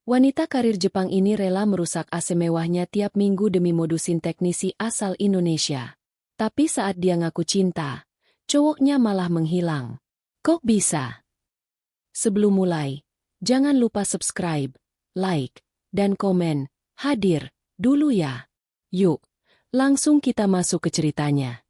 Wanita karir Jepang ini rela merusak AC mewahnya tiap minggu demi modusin teknisi asal Indonesia. Tapi saat dia ngaku cinta, cowoknya malah menghilang. Kok bisa? Sebelum mulai, jangan lupa subscribe, like, dan komen. Hadir dulu ya. Yuk, langsung kita masuk ke ceritanya.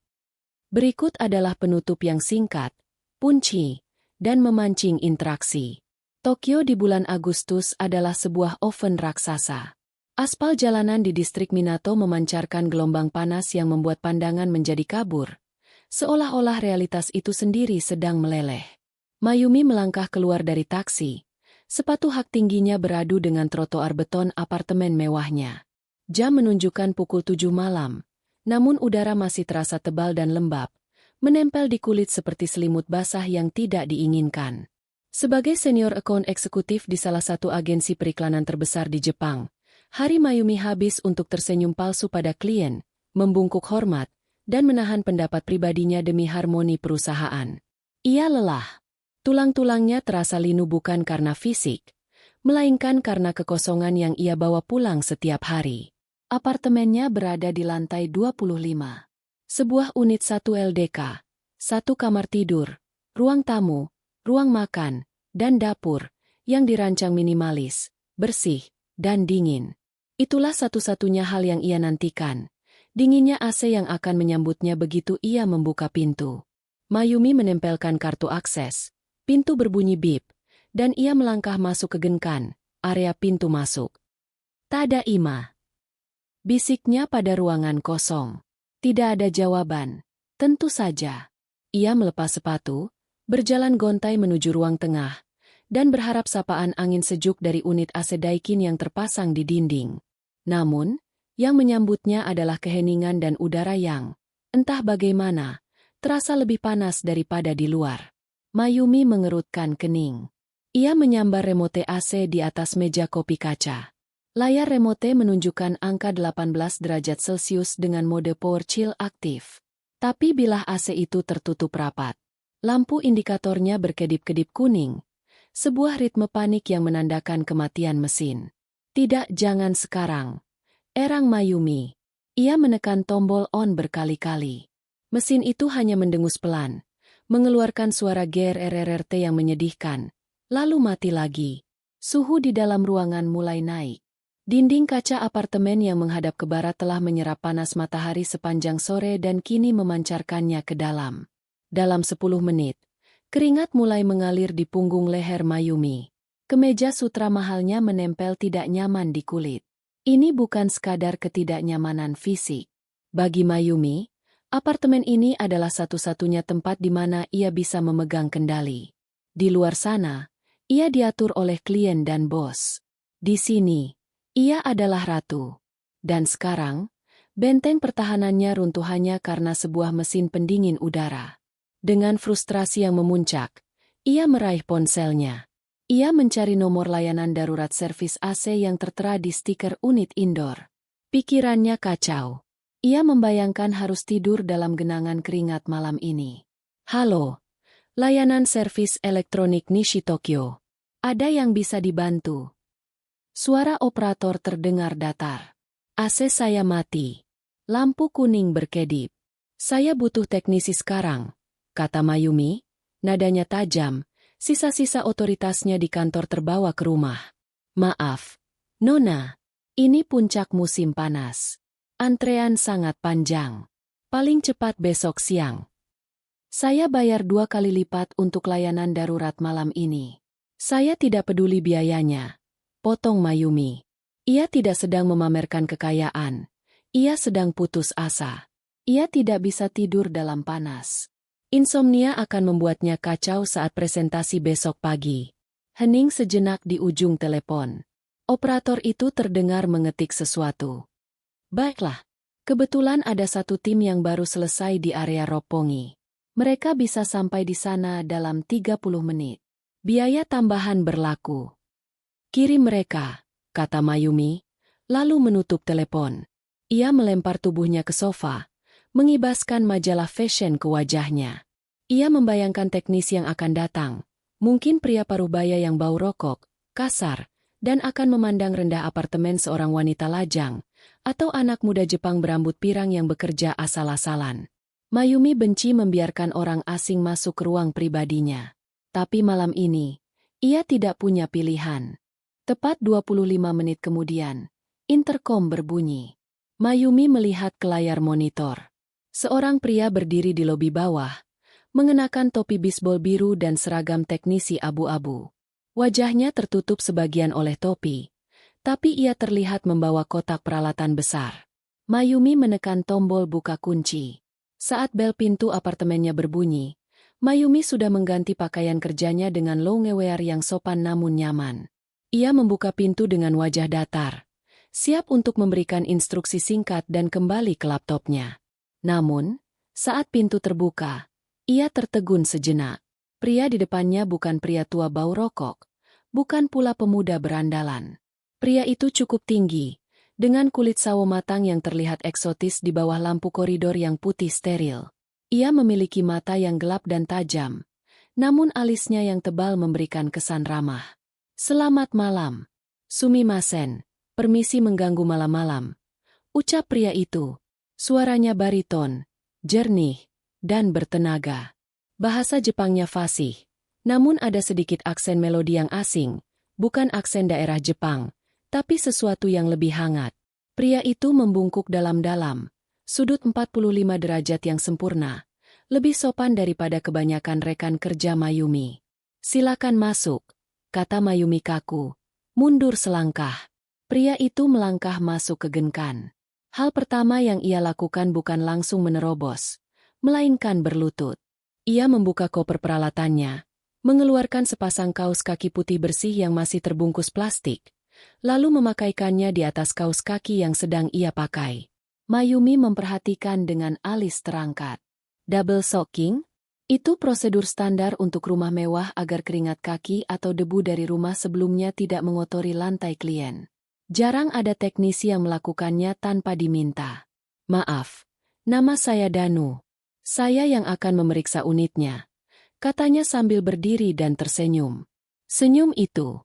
Berikut adalah penutup yang singkat, punci, dan memancing interaksi. Tokyo di bulan Agustus adalah sebuah oven raksasa. Aspal jalanan di distrik Minato memancarkan gelombang panas yang membuat pandangan menjadi kabur. Seolah-olah realitas itu sendiri sedang meleleh. Mayumi melangkah keluar dari taksi. Sepatu hak tingginya beradu dengan trotoar beton apartemen mewahnya. Jam menunjukkan pukul 7 malam. Namun udara masih terasa tebal dan lembab, menempel di kulit seperti selimut basah yang tidak diinginkan. Sebagai senior account eksekutif di salah satu agensi periklanan terbesar di Jepang, hari Mayumi habis untuk tersenyum palsu pada klien, membungkuk hormat, dan menahan pendapat pribadinya demi harmoni perusahaan. Ia lelah. Tulang-tulangnya terasa linu bukan karena fisik, melainkan karena kekosongan yang ia bawa pulang setiap hari. Apartemennya berada di lantai 25. Sebuah unit 1 LDK, 1 kamar tidur, ruang tamu, ruang makan, dan dapur, yang dirancang minimalis, bersih, dan dingin. Itulah satu-satunya hal yang ia nantikan. Dinginnya AC yang akan menyambutnya begitu ia membuka pintu. Mayumi menempelkan kartu akses. Pintu berbunyi bip, dan ia melangkah masuk ke genkan, area pintu masuk. Tadaima. Bisiknya pada ruangan kosong. Tidak ada jawaban. Tentu saja. Ia melepas sepatu, berjalan gontai menuju ruang tengah, dan berharap sapaan angin sejuk dari unit AC Daikin yang terpasang di dinding. Namun, yang menyambutnya adalah keheningan dan udara yang, entah bagaimana, terasa lebih panas daripada di luar. Mayumi mengerutkan kening. Ia menyambar remote AC di atas meja kopi kaca. Layar remote menunjukkan angka 18 derajat Celcius dengan mode power chill aktif. Tapi bilah AC itu tertutup rapat. Lampu indikatornya berkedip-kedip kuning. Sebuah ritme panik yang menandakan kematian mesin. Tidak, jangan sekarang. Erang Mayumi. Ia menekan tombol on berkali-kali. Mesin itu hanya mendengus pelan, mengeluarkan suara GRRRT yang menyedihkan, lalu mati lagi. Suhu di dalam ruangan mulai naik. Dinding kaca apartemen yang menghadap ke barat telah menyerap panas matahari sepanjang sore dan kini memancarkannya ke dalam. Dalam 10 menit, keringat mulai mengalir di punggung leher Mayumi. Kemeja sutra mahalnya menempel tidak nyaman di kulit. Ini bukan sekadar ketidaknyamanan fisik. Bagi Mayumi, apartemen ini adalah satu-satunya tempat di mana ia bisa memegang kendali. Di luar sana, ia diatur oleh klien dan bos. Di sini, ia adalah ratu. Dan sekarang, benteng pertahanannya runtuh hanya karena sebuah mesin pendingin udara. Dengan frustrasi yang memuncak, ia meraih ponselnya. Ia mencari nomor layanan darurat servis AC yang tertera di stiker unit indoor. Pikirannya kacau. Ia membayangkan harus tidur dalam genangan keringat malam ini. Halo, layanan servis elektronik Nishi Tokyo. Ada yang bisa dibantu? Suara operator terdengar datar. AC saya mati. Lampu kuning berkedip. Saya butuh teknisi sekarang, kata Mayumi. Nadanya tajam, sisa-sisa otoritasnya di kantor terbawa ke rumah. Maaf, Nona, ini puncak musim panas. Antrean sangat panjang. Paling cepat besok siang. Saya bayar 2 kali lipat untuk layanan darurat malam ini. Saya tidak peduli biayanya, potong Mayumi. Ia tidak sedang memamerkan kekayaan. Ia sedang putus asa. Ia tidak bisa tidur dalam panas. Insomnia akan membuatnya kacau saat presentasi besok pagi. Hening sejenak di ujung telepon. Operator itu terdengar mengetik sesuatu. Baiklah, kebetulan ada satu tim yang baru selesai di area Roppongi. Mereka bisa sampai di sana dalam 30 menit. Biaya tambahan berlaku. Kirim mereka, kata Mayumi, lalu menutup telepon. Ia melempar tubuhnya ke sofa, mengibaskan majalah fashion ke wajahnya. Ia membayangkan teknis yang akan datang, mungkin pria paruh baya yang bau rokok, kasar, dan akan memandang rendah apartemen seorang wanita lajang, atau anak muda Jepang berambut pirang yang bekerja asal-asalan. Mayumi benci membiarkan orang asing masuk ke ruang pribadinya. Tapi malam ini, ia tidak punya pilihan. Tepat 25 menit kemudian, interkom berbunyi. Mayumi melihat ke layar monitor. Seorang pria berdiri di lobi bawah, mengenakan topi bisbol biru dan seragam teknisi abu-abu. Wajahnya tertutup sebagian oleh topi, tapi ia terlihat membawa kotak peralatan besar. Mayumi menekan tombol buka kunci. Saat bel pintu apartemennya berbunyi, Mayumi sudah mengganti pakaian kerjanya dengan loungewear yang sopan namun nyaman. Ia membuka pintu dengan wajah datar, siap untuk memberikan instruksi singkat dan kembali ke laptopnya. Namun, saat pintu terbuka, ia tertegun sejenak. Pria di depannya bukan pria tua bau rokok, bukan pula pemuda berandalan. Pria itu cukup tinggi, dengan kulit sawo matang yang terlihat eksotis di bawah lampu koridor yang putih steril. Ia memiliki mata yang gelap dan tajam, namun alisnya yang tebal memberikan kesan ramah. "Selamat malam, Sumimasen, permisi mengganggu malam-malam," ucap pria itu. Suaranya bariton, jernih, dan bertenaga. Bahasa Jepangnya fasih, namun ada sedikit aksen melodi yang asing, bukan aksen daerah Jepang, tapi sesuatu yang lebih hangat. Pria itu membungkuk dalam-dalam, sudut 45 derajat yang sempurna, lebih sopan daripada kebanyakan rekan kerja Mayumi. "Silakan masuk," kata Mayumi kaku. "Mundur selangkah." Pria itu melangkah masuk ke genkan. Hal pertama yang ia lakukan bukan langsung menerobos, melainkan berlutut. Ia membuka koper peralatannya, mengeluarkan sepasang kaos kaki putih bersih yang masih terbungkus plastik, lalu memakaikannya di atas kaos kaki yang sedang ia pakai. Mayumi memperhatikan dengan alis terangkat. Double soaking? Itu prosedur standar untuk rumah mewah agar keringat kaki atau debu dari rumah sebelumnya tidak mengotori lantai klien. Jarang ada teknisi yang melakukannya tanpa diminta. "Maaf, nama saya Danu. Saya yang akan memeriksa unitnya," katanya sambil berdiri dan tersenyum. Senyum itu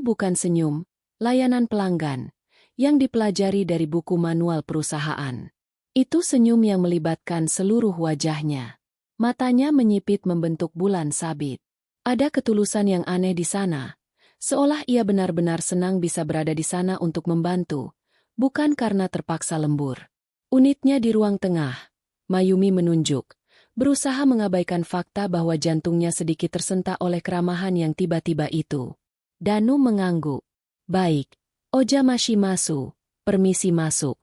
bukan senyum, layanan pelanggan, yang dipelajari dari buku manual perusahaan. Itu senyum yang melibatkan seluruh wajahnya. Matanya menyipit membentuk bulan sabit. Ada ketulusan yang aneh di sana, seolah ia benar-benar senang bisa berada di sana untuk membantu, bukan karena terpaksa lembur. Unitnya di ruang tengah, Mayumi menunjuk, berusaha mengabaikan fakta bahwa jantungnya sedikit tersentak oleh keramahan yang tiba-tiba itu. Danu mengangguk. "Baik, Ojamashimasu, permisi masuk."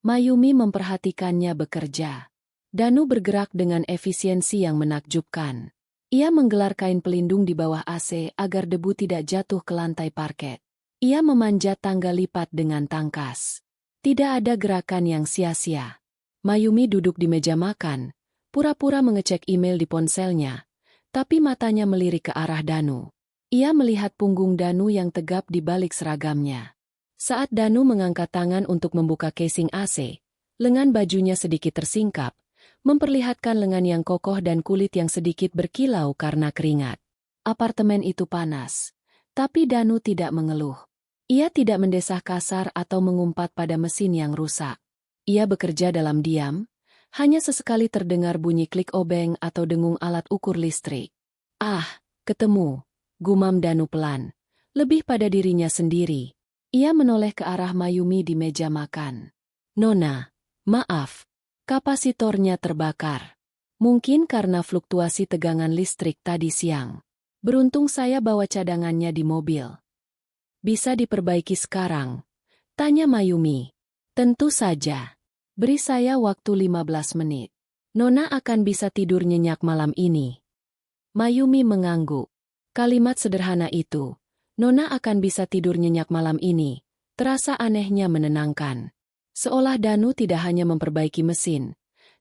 Mayumi memperhatikannya bekerja. Danu bergerak dengan efisiensi yang menakjubkan. Ia menggelar kain pelindung di bawah AC agar debu tidak jatuh ke lantai parket. Ia memanjat tangga lipat dengan tangkas. Tidak ada gerakan yang sia-sia. Mayumi duduk di meja makan, pura-pura mengecek email di ponselnya, tapi matanya melirik ke arah Danu. Ia melihat punggung Danu yang tegap di balik seragamnya. Saat Danu mengangkat tangan untuk membuka casing AC, lengan bajunya sedikit tersingkap, memperlihatkan lengan yang kokoh dan kulit yang sedikit berkilau karena keringat. Apartemen itu panas, tapi Danu tidak mengeluh. Ia tidak mendesah kasar atau mengumpat pada mesin yang rusak. Ia bekerja dalam diam, hanya sesekali terdengar bunyi klik obeng atau dengung alat ukur listrik. "Ah, ketemu," gumam Danu pelan, lebih pada dirinya sendiri. Ia menoleh ke arah Mayumi di meja makan. "Nona, maaf, kapasitornya terbakar. Mungkin karena fluktuasi tegangan listrik tadi siang. Beruntung saya bawa cadangannya di mobil." "Bisa diperbaiki sekarang?" tanya Mayumi. "Tentu saja. Beri saya waktu 15 menit. Nona akan bisa tidur nyenyak malam ini." Mayumi mengangguk. Kalimat sederhana itu, "Nona akan bisa tidur nyenyak malam ini," terasa anehnya menenangkan. Seolah Danu tidak hanya memperbaiki mesin,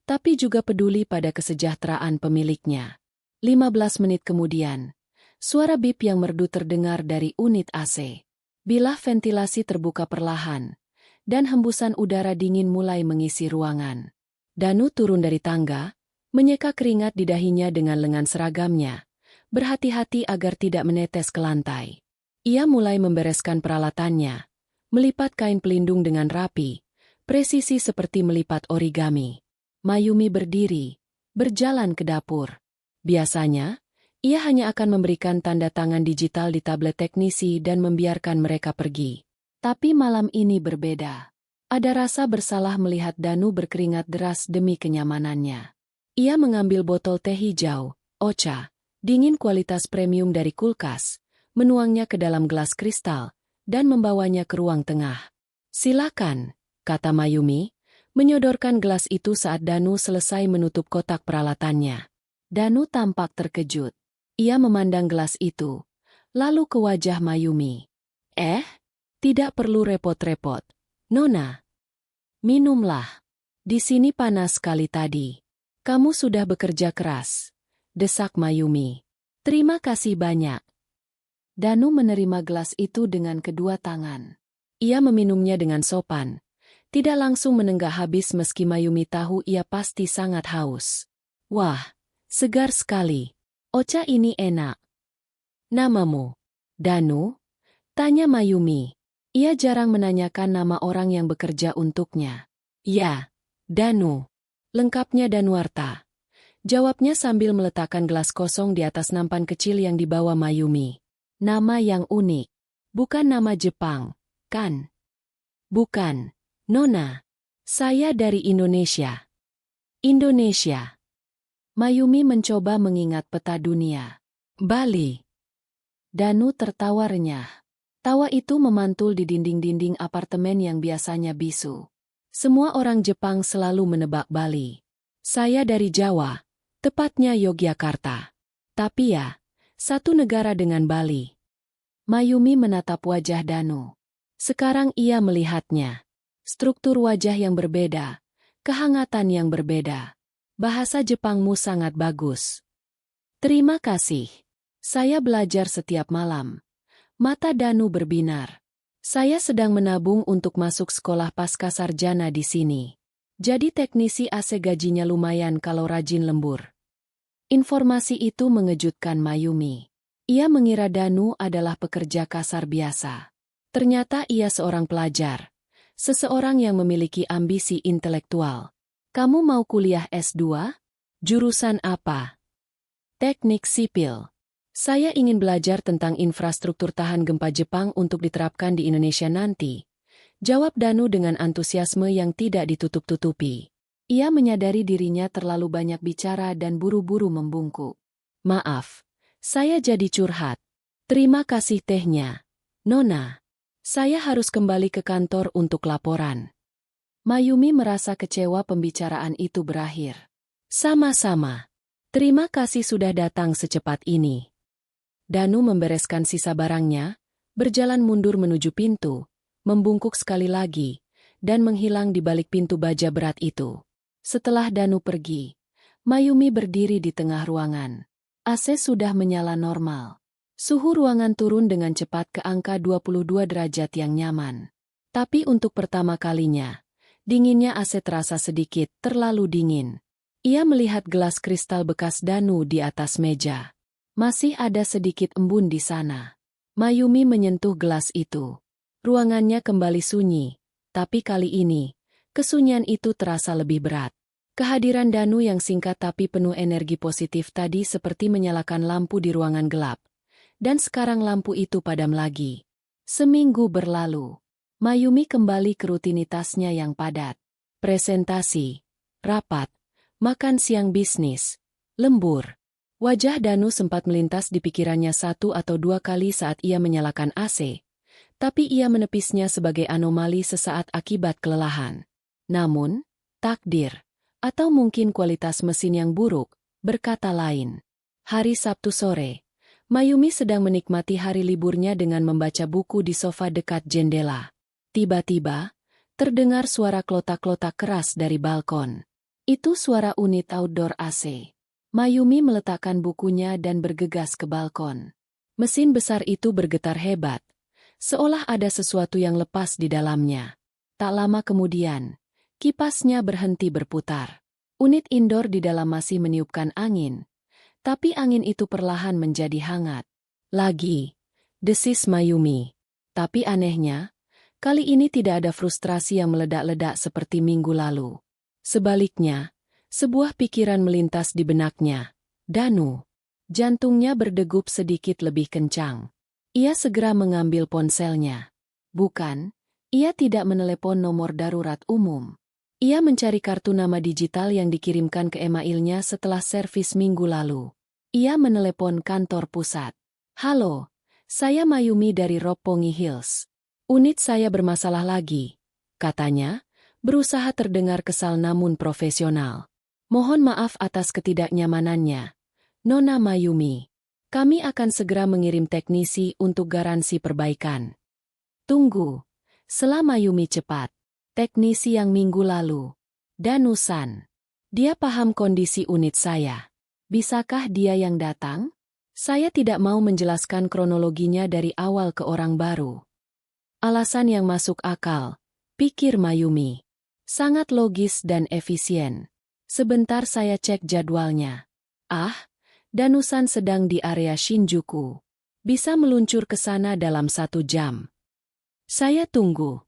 tapi juga peduli pada kesejahteraan pemiliknya. 15 menit kemudian, suara bip yang merdu terdengar dari unit AC. Bilah ventilasi terbuka perlahan, dan hembusan udara dingin mulai mengisi ruangan. Danu turun dari tangga, menyeka keringat di dahinya dengan lengan seragamnya, berhati-hati agar tidak menetes ke lantai. Ia mulai membereskan peralatannya, melipat kain pelindung dengan rapi, presisi seperti melipat origami. Mayumi berdiri, berjalan ke dapur. Biasanya, ia hanya akan memberikan tanda tangan digital di tablet teknisi dan membiarkan mereka pergi. Tapi malam ini berbeda. Ada rasa bersalah melihat Danu berkeringat deras demi kenyamanannya. Ia mengambil botol teh hijau, Ocha, dingin kualitas premium dari kulkas, menuangnya ke dalam gelas kristal, dan membawanya ke ruang tengah. "Silakan," kata Mayumi, menyodorkan gelas itu saat Danu selesai menutup kotak peralatannya. Danu tampak terkejut. Ia memandang gelas itu, lalu ke wajah Mayumi. Tidak perlu repot-repot, Nona. Minumlah. Di sini panas sekali tadi. Kamu sudah bekerja keras, desak Mayumi. Terima kasih banyak. Danu menerima gelas itu dengan kedua tangan. Ia meminumnya dengan sopan, tidak langsung menenggak habis meski Mayumi tahu ia pasti sangat haus. Wah, segar sekali. Ocha ini enak. Namamu? Danu? Tanya Mayumi. Ia jarang menanyakan nama orang yang bekerja untuknya. Ya, Danu. Lengkapnya Danuarta. Jawabnya sambil meletakkan gelas kosong di atas nampan kecil yang dibawa Mayumi. Nama yang unik. Bukan nama Jepang, kan? Bukan, Nona. Saya dari Indonesia. Indonesia. Mayumi mencoba mengingat peta dunia. Bali. Danu tertawa renyah. Tawa itu memantul di dinding-dinding apartemen yang biasanya bisu. Semua orang Jepang selalu menebak Bali. Saya dari Jawa, tepatnya Yogyakarta. Tapi ya, satu negara dengan Bali. Mayumi menatap wajah Danu. Sekarang ia melihatnya. Struktur wajah yang berbeda, kehangatan yang berbeda. Bahasa Jepangmu sangat bagus. Terima kasih. Saya belajar setiap malam. Mata Danu berbinar. Saya sedang menabung untuk masuk sekolah pascasarjana di sini. Jadi teknisi AC gajinya lumayan kalau rajin lembur. Informasi itu mengejutkan Mayumi. Ia mengira Danu adalah pekerja kasar biasa. Ternyata ia seorang pelajar. Seseorang yang memiliki ambisi intelektual. Kamu mau kuliah S2? Jurusan apa? Teknik sipil. Saya ingin belajar tentang infrastruktur tahan gempa Jepang untuk diterapkan di Indonesia nanti. Jawab Danu dengan antusiasme yang tidak ditutup-tutupi. Ia menyadari dirinya terlalu banyak bicara dan buru-buru membungkuk. Maaf, saya jadi curhat. Terima kasih tehnya, Nona. Saya harus kembali ke kantor untuk laporan. Mayumi merasa kecewa pembicaraan itu berakhir. Sama-sama. Terima kasih sudah datang secepat ini. Danu membereskan sisa barangnya, berjalan mundur menuju pintu, membungkuk sekali lagi, dan menghilang di balik pintu baja berat itu. Setelah Danu pergi, Mayumi berdiri di tengah ruangan. AC sudah menyala normal. Suhu ruangan turun dengan cepat ke angka 22 derajat yang nyaman. Tapi untuk pertama kalinya, dinginnya AC terasa sedikit terlalu dingin. Ia melihat gelas kristal bekas Danu di atas meja. Masih ada sedikit embun di sana. Mayumi menyentuh gelas itu. Ruangannya kembali sunyi, tapi kali ini, kesunyian itu terasa lebih berat. Kehadiran Danu yang singkat tapi penuh energi positif tadi seperti menyalakan lampu di ruangan gelap. Dan sekarang lampu itu padam lagi. Seminggu berlalu. Mayumi kembali ke rutinitasnya yang padat. Presentasi, rapat, makan siang bisnis, lembur. Wajah Danu sempat melintas di pikirannya 1 atau 2 kali saat ia menyalakan AC, tapi ia menepisnya sebagai anomali sesaat akibat kelelahan. Namun, takdir, atau mungkin kualitas mesin yang buruk, berkata lain. Hari Sabtu sore, Mayumi sedang menikmati hari liburnya dengan membaca buku di sofa dekat jendela. Tiba-tiba, terdengar suara klotak-klotak keras dari balkon. Itu suara unit outdoor AC. Mayumi meletakkan bukunya dan bergegas ke balkon. Mesin besar itu bergetar hebat, seolah ada sesuatu yang lepas di dalamnya. Tak lama kemudian, kipasnya berhenti berputar. Unit indoor di dalam masih meniupkan angin, tapi angin itu perlahan menjadi hangat. Lagi, desis Mayumi. Tapi anehnya, kali ini tidak ada frustrasi yang meledak-ledak seperti minggu lalu. Sebaliknya, sebuah pikiran melintas di benaknya. Danu. Jantungnya berdegup sedikit lebih kencang. Ia segera mengambil ponselnya. Bukan, ia tidak menelepon nomor darurat umum. Ia mencari kartu nama digital yang dikirimkan ke emailnya setelah servis minggu lalu. Ia menelepon kantor pusat. Halo, saya Mayumi dari Roppongi Hills. Unit saya bermasalah lagi, katanya, berusaha terdengar kesal namun profesional. Mohon maaf atas ketidaknyamanannya, Nona Mayumi. Kami akan segera mengirim teknisi untuk garansi perbaikan. Tunggu, sela Mayumi cepat. Teknisi yang minggu lalu. Danu-san. Dia paham kondisi unit saya. Bisakah dia yang datang? Saya tidak mau menjelaskan kronologinya dari awal ke orang baru. Alasan yang masuk akal, pikir Mayumi. Sangat logis dan efisien. Sebentar saya cek jadwalnya. Ah, Danu-san sedang di area Shinjuku. Bisa meluncur ke sana dalam 1 jam. Saya tunggu.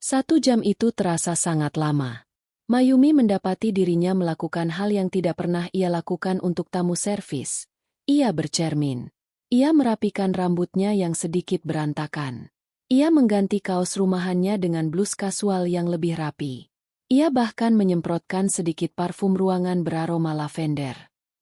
1 jam itu terasa sangat lama. Mayumi mendapati dirinya melakukan hal yang tidak pernah ia lakukan untuk tamu servis. Ia bercermin. Ia merapikan rambutnya yang sedikit berantakan. Ia mengganti kaos rumahannya dengan blus kasual yang lebih rapi. Ia bahkan menyemprotkan sedikit parfum ruangan beraroma lavender.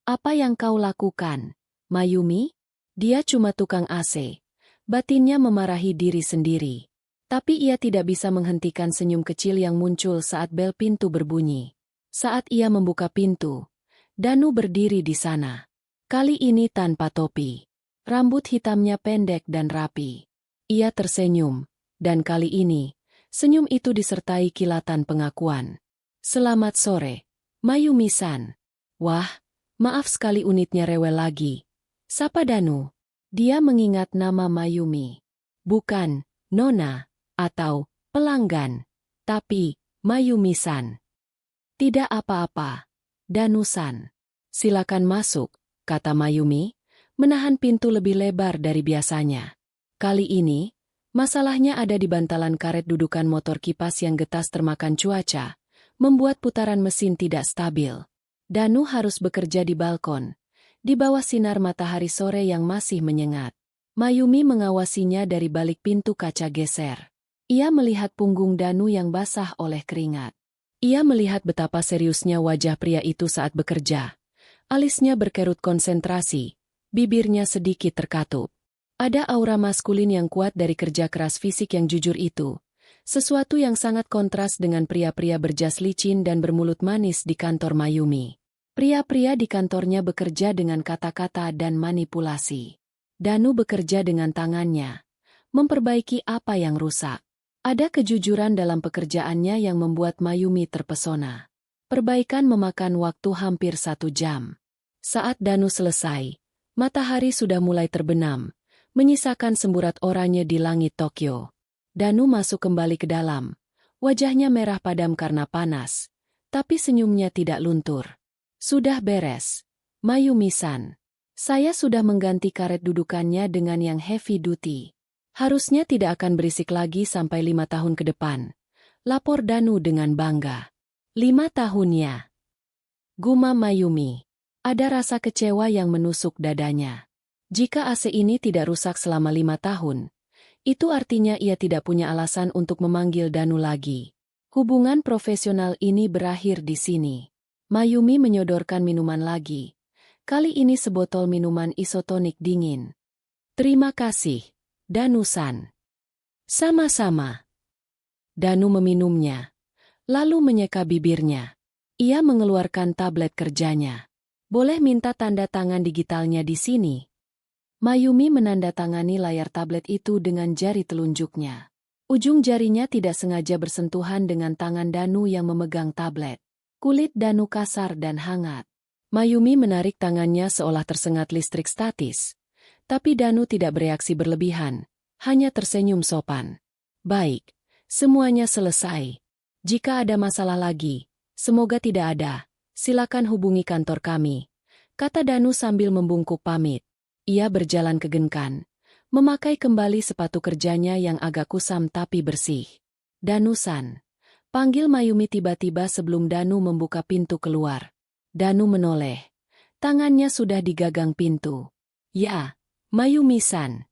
Apa yang kau lakukan, Mayumi? Dia cuma tukang AC. Batinnya memarahi diri sendiri. Tapi ia tidak bisa menghentikan senyum kecil yang muncul saat bel pintu berbunyi. Saat ia membuka pintu, Danu berdiri di sana. Kali ini tanpa topi. Rambut hitamnya pendek dan rapi. Ia tersenyum, dan kali ini, senyum itu disertai kilatan pengakuan. Selamat sore, Mayumi-san. Wah, maaf sekali unitnya rewel lagi. Sapa Danu. Dia mengingat nama Mayumi. Bukan, Nona, atau pelanggan, tapi Mayumi-san. Tidak apa-apa, Danu-san. Silakan masuk, kata Mayumi, menahan pintu lebih lebar dari biasanya. Kali ini, masalahnya ada di bantalan karet dudukan motor kipas yang getas termakan cuaca, membuat putaran mesin tidak stabil. Danu harus bekerja di balkon, di bawah sinar matahari sore yang masih menyengat. Mayumi mengawasinya dari balik pintu kaca geser. Ia melihat punggung Danu yang basah oleh keringat. Ia melihat betapa seriusnya wajah pria itu saat bekerja. Alisnya berkerut konsentrasi, bibirnya sedikit terkatup. Ada aura maskulin yang kuat dari kerja keras fisik yang jujur itu. Sesuatu yang sangat kontras dengan pria-pria berjas licin dan bermulut manis di kantor Mayumi. Pria-pria di kantornya bekerja dengan kata-kata dan manipulasi. Danu bekerja dengan tangannya, memperbaiki apa yang rusak. Ada kejujuran dalam pekerjaannya yang membuat Mayumi terpesona. Perbaikan memakan waktu hampir 1 jam. Saat Danu selesai, matahari sudah mulai terbenam, menyisakan semburat oranye di langit Tokyo. Danu masuk kembali ke dalam. Wajahnya merah padam karena panas, tapi senyumnya tidak luntur. Sudah beres, Mayumi-san. Saya sudah mengganti karet dudukannya dengan yang heavy duty. Harusnya tidak akan berisik lagi sampai 5 tahun ke depan. Lapor Danu dengan bangga. 5 tahunnya. Gumam Mayumi. Ada rasa kecewa yang menusuk dadanya. Jika AC ini tidak rusak selama 5 tahun, itu artinya ia tidak punya alasan untuk memanggil Danu lagi. Hubungan profesional ini berakhir di sini. Mayumi menyodorkan minuman lagi. Kali ini sebotol minuman isotonik dingin. Terima kasih, Danu-san. Sama-sama. Danu meminumnya, lalu menyeka bibirnya. Ia mengeluarkan tablet kerjanya. Boleh minta tanda tangan digitalnya di sini? Mayumi menandatangani layar tablet itu dengan jari telunjuknya. Ujung jarinya tidak sengaja bersentuhan dengan tangan Danu yang memegang tablet. Kulit Danu kasar dan hangat. Mayumi menarik tangannya seolah tersengat listrik statis. Tapi Danu tidak bereaksi berlebihan, hanya tersenyum sopan. Baik, semuanya selesai. Jika ada masalah lagi, semoga tidak ada, silakan hubungi kantor kami, kata Danu sambil membungkuk pamit. Ia berjalan ke Genkan, Memakai kembali sepatu kerjanya yang agak kusam tapi bersih. Danu-san. Panggil Mayumi tiba-tiba sebelum Danu membuka pintu keluar. Danu menoleh. Tangannya sudah digagang pintu. Ya, Mayumi-san.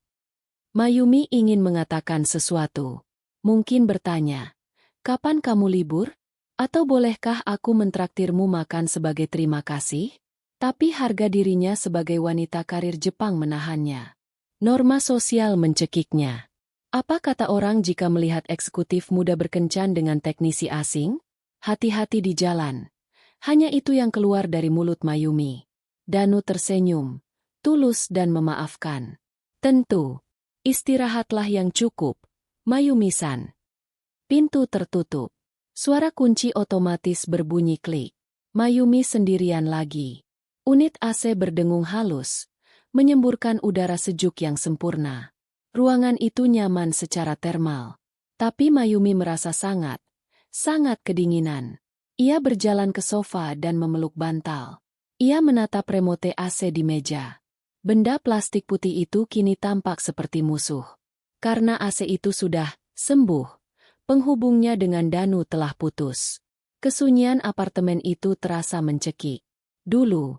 Mayumi ingin mengatakan sesuatu. Mungkin bertanya, kapan kamu libur? Atau bolehkah aku mentraktirmu makan sebagai terima kasih? Tapi harga dirinya sebagai wanita karir Jepang menahannya. Norma sosial mencekiknya. Apa kata orang jika melihat eksekutif muda berkencan dengan teknisi asing? Hati-hati di jalan. Hanya itu yang keluar dari mulut Mayumi. Danu tersenyum, tulus dan memaafkan. Tentu, istirahatlah yang cukup, Mayumi-san. Pintu tertutup. Suara kunci otomatis berbunyi klik. Mayumi sendirian lagi. Unit AC berdengung halus, menyemburkan udara sejuk yang sempurna. Ruangan itu nyaman secara termal. Tapi Mayumi merasa sangat kedinginan. Ia berjalan ke sofa dan memeluk bantal. Ia menatap remote AC di meja. Benda plastik putih itu kini tampak seperti musuh. Karena AC itu sudah sembuh, penghubungnya dengan Danu telah putus. Kesunyian apartemen itu terasa mencekik. Dulu,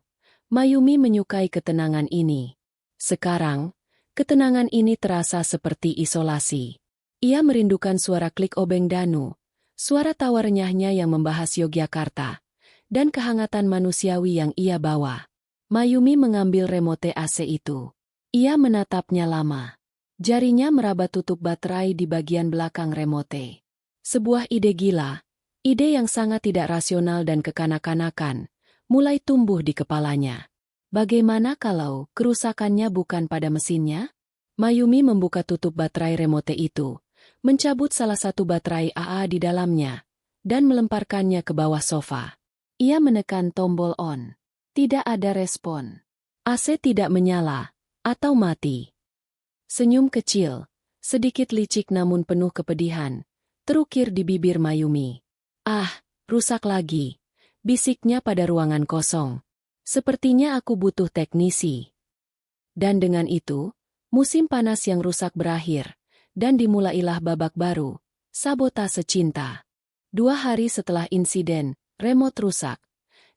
Mayumi menyukai ketenangan ini. Sekarang, ketenangan ini terasa seperti isolasi. Ia merindukan suara klik obeng Danu, suara tawa renyahnya yang membahas Yogyakarta, dan kehangatan manusiawi yang ia bawa. Mayumi mengambil remote AC itu. Ia menatapnya lama. Jarinya meraba tutup baterai di bagian belakang remote. Sebuah ide gila, ide yang sangat tidak rasional dan kekanak-kanakan, mulai tumbuh di kepalanya. Bagaimana kalau kerusakannya bukan pada mesinnya? Mayumi membuka tutup baterai remote itu, mencabut salah satu baterai AA di dalamnya, dan melemparkannya ke bawah sofa. Ia menekan tombol on. Tidak ada respon. AC tidak menyala, atau mati. Senyum kecil, sedikit licik namun penuh kepedihan, terukir di bibir Mayumi. Ah, rusak lagi, bisiknya pada ruangan kosong. Sepertinya aku butuh teknisi. Dan dengan itu, musim panas yang rusak berakhir, dan dimulailah babak baru, sabotase cinta. 2 hari setelah insiden, remote rusak.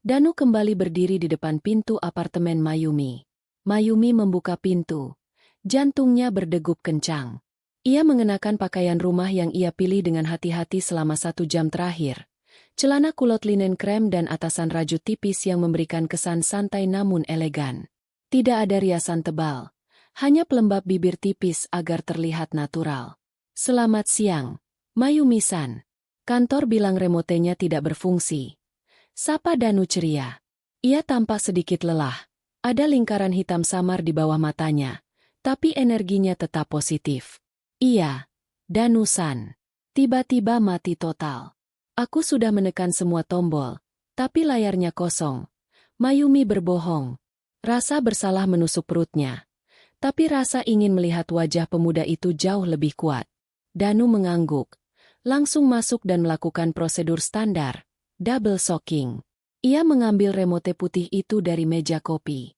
Danu kembali berdiri di depan pintu apartemen Mayumi. Mayumi membuka pintu. Jantungnya berdegup kencang. Ia mengenakan pakaian rumah yang ia pilih dengan hati-hati selama 1 jam terakhir. Celana kulot linen krem dan atasan rajut tipis yang memberikan kesan santai namun elegan. Tidak ada riasan tebal. Hanya pelembab bibir tipis agar terlihat natural. Selamat siang, Mayumi-san. Kantor bilang remotenya tidak berfungsi. Sapa Danu ceria. Ia tampak sedikit lelah. Ada lingkaran hitam samar di bawah matanya. Tapi energinya tetap positif. Iya, Danu-san. Tiba-tiba mati total. Aku sudah menekan semua tombol, tapi layarnya kosong. Mayumi berbohong. Rasa bersalah menusuk perutnya. Tapi rasa ingin melihat wajah pemuda itu jauh lebih kuat. Danu mengangguk. Langsung masuk dan melakukan prosedur standar. Double shocking. Ia mengambil remote putih itu dari meja kopi.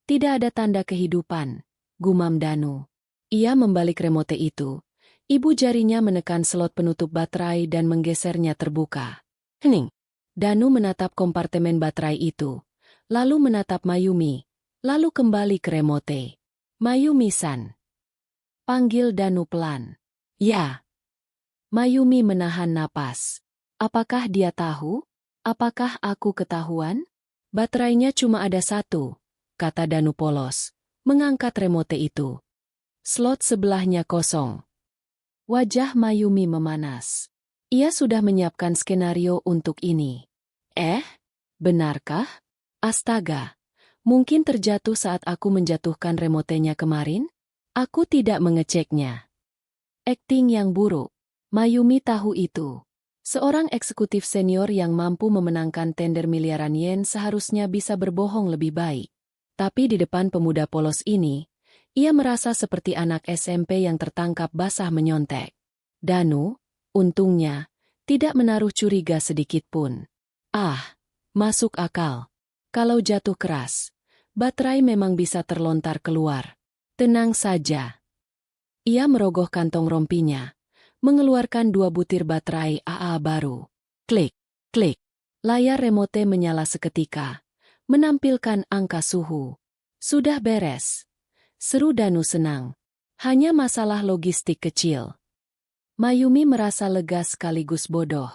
Tidak ada tanda kehidupan, gumam Danu. Ia membalik remote itu. Ibu jarinya menekan slot penutup baterai dan menggesernya terbuka. Hening. Danu menatap kompartemen baterai itu. Lalu menatap Mayumi. Lalu kembali ke remote. Mayumi-san. Panggil Danu pelan. Ya. Mayumi menahan napas. Apakah dia tahu? Apakah aku ketahuan? Baterainya cuma ada 1, kata Danu polos. Mengangkat remote itu. Slot sebelahnya kosong. Wajah Mayumi memanas. Ia sudah menyiapkan skenario untuk ini. Benarkah? Astaga, mungkin terjatuh saat aku menjatuhkan remotenya kemarin? Aku tidak mengeceknya. Akting yang buruk. Mayumi tahu itu. Seorang eksekutif senior yang mampu memenangkan tender miliaran yen seharusnya bisa berbohong lebih baik. Tapi di depan pemuda polos ini, ia merasa seperti anak SMP yang tertangkap basah menyontek. Danu, untungnya, tidak menaruh curiga sedikit pun. Masuk akal. Kalau jatuh keras, baterai memang bisa terlontar keluar. Tenang saja. Ia merogoh kantong rompinya, mengeluarkan 2 butir baterai AA baru. Klik, klik. Layar remote menyala seketika, menampilkan angka suhu. Sudah beres. Seru Danu senang. Hanya masalah logistik kecil. Mayumi merasa lega sekaligus bodoh.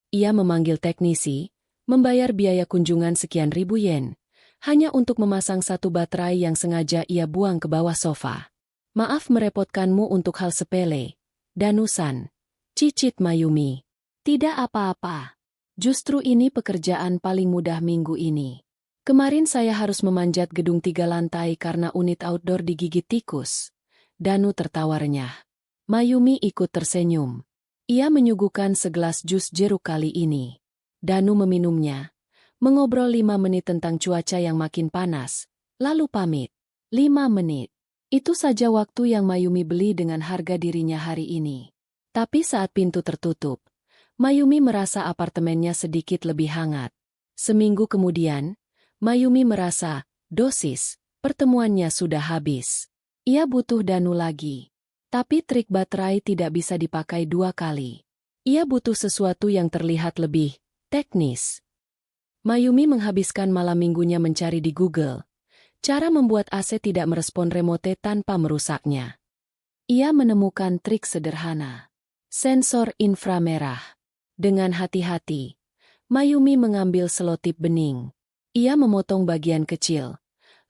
Ia memanggil teknisi, membayar biaya kunjungan sekian ribu yen, hanya untuk memasang 1 baterai yang sengaja ia buang ke bawah sofa. Maaf merepotkanmu untuk hal sepele, Danu-san. Cicit Mayumi. Tidak apa-apa. Justru ini pekerjaan paling mudah minggu ini. Kemarin saya harus memanjat gedung 3 lantai karena unit outdoor digigit tikus. Danu tertawa renyah. Mayumi ikut tersenyum. Ia menyuguhkan segelas jus jeruk kali ini. Danu meminumnya, mengobrol 5 menit tentang cuaca yang makin panas, lalu pamit. 5 menit. Itu saja waktu yang Mayumi beli dengan harga dirinya hari ini. Tapi saat pintu tertutup, Mayumi merasa apartemennya sedikit lebih hangat. Seminggu kemudian, Mayumi merasa, dosis, pertemuannya sudah habis. Ia butuh Danu lagi. Tapi trik baterai tidak bisa dipakai 2 kali. Ia butuh sesuatu yang terlihat lebih teknis. Mayumi menghabiskan malam minggunya mencari di Google cara membuat AC tidak merespon remote tanpa merusaknya. Ia menemukan trik sederhana. Sensor inframerah. Dengan hati-hati, Mayumi mengambil selotip bening. Ia memotong bagian kecil,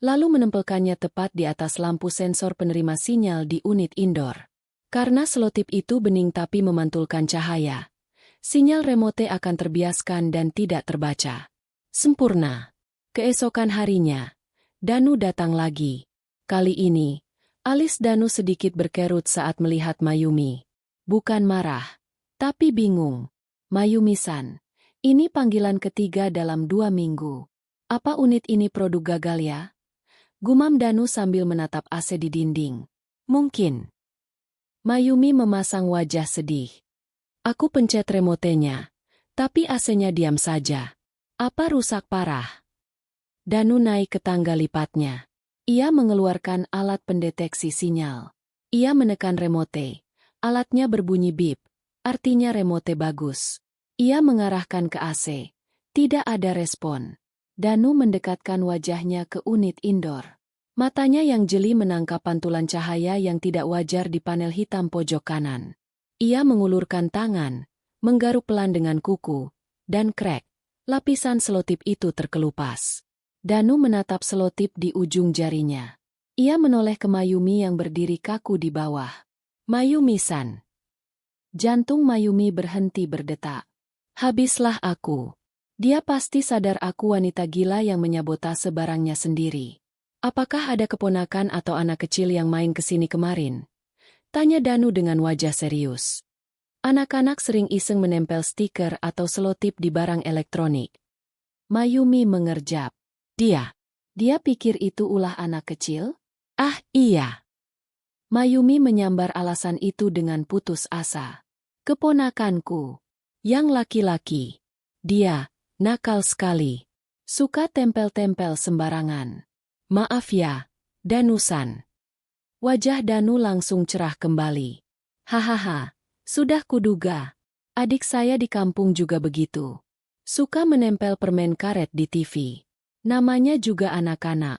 lalu menempelkannya tepat di atas lampu sensor penerima sinyal di unit indoor. Karena selotip itu bening tapi memantulkan cahaya, sinyal remote akan terbiaskan dan tidak terbaca. Sempurna. Keesokan harinya, Danu datang lagi. Kali ini, alis Danu sedikit berkerut saat melihat Mayumi. Bukan marah, tapi bingung. Mayumi-san, ini panggilan ketiga dalam 2 minggu. Apa unit ini produk gagal ya? Gumam Danu sambil menatap AC di dinding. Mungkin. Mayumi memasang wajah sedih. Aku pencet remotenya, tapi AC-nya diam saja. Apa rusak parah? Danu naik ke tangga lipatnya. Ia mengeluarkan alat pendeteksi sinyal. Ia menekan remote. Alatnya berbunyi bip, artinya remote bagus. Ia mengarahkan ke AC. Tidak ada respon. Danu mendekatkan wajahnya ke unit indoor. Matanya yang jeli menangkap pantulan cahaya yang tidak wajar di panel hitam pojok kanan. Ia mengulurkan tangan, menggaruk pelan dengan kuku, dan krek, lapisan selotip itu terkelupas. Danu menatap selotip di ujung jarinya. Ia menoleh ke Mayumi yang berdiri kaku di bawah. Mayumi-san. Jantung Mayumi berhenti berdetak. Habislah aku. Dia pasti sadar aku wanita gila yang menyabotase barangnya sendiri. Apakah ada keponakan atau anak kecil yang main ke sini kemarin? Tanya Danu dengan wajah serius. Anak-anak sering iseng menempel stiker atau selotip di barang elektronik. Mayumi mengerjap. Dia pikir itu ulah anak kecil? Ah, iya. Mayumi menyambar alasan itu dengan putus asa. Keponakanku. Yang laki-laki. Dia nakal sekali. Suka tempel-tempel sembarangan. Maaf ya, Danu-san. Wajah Danu langsung cerah kembali. Hahaha, sudah kuduga. Adik saya di kampung juga begitu. Suka menempel permen karet di TV. Namanya juga anak-anak.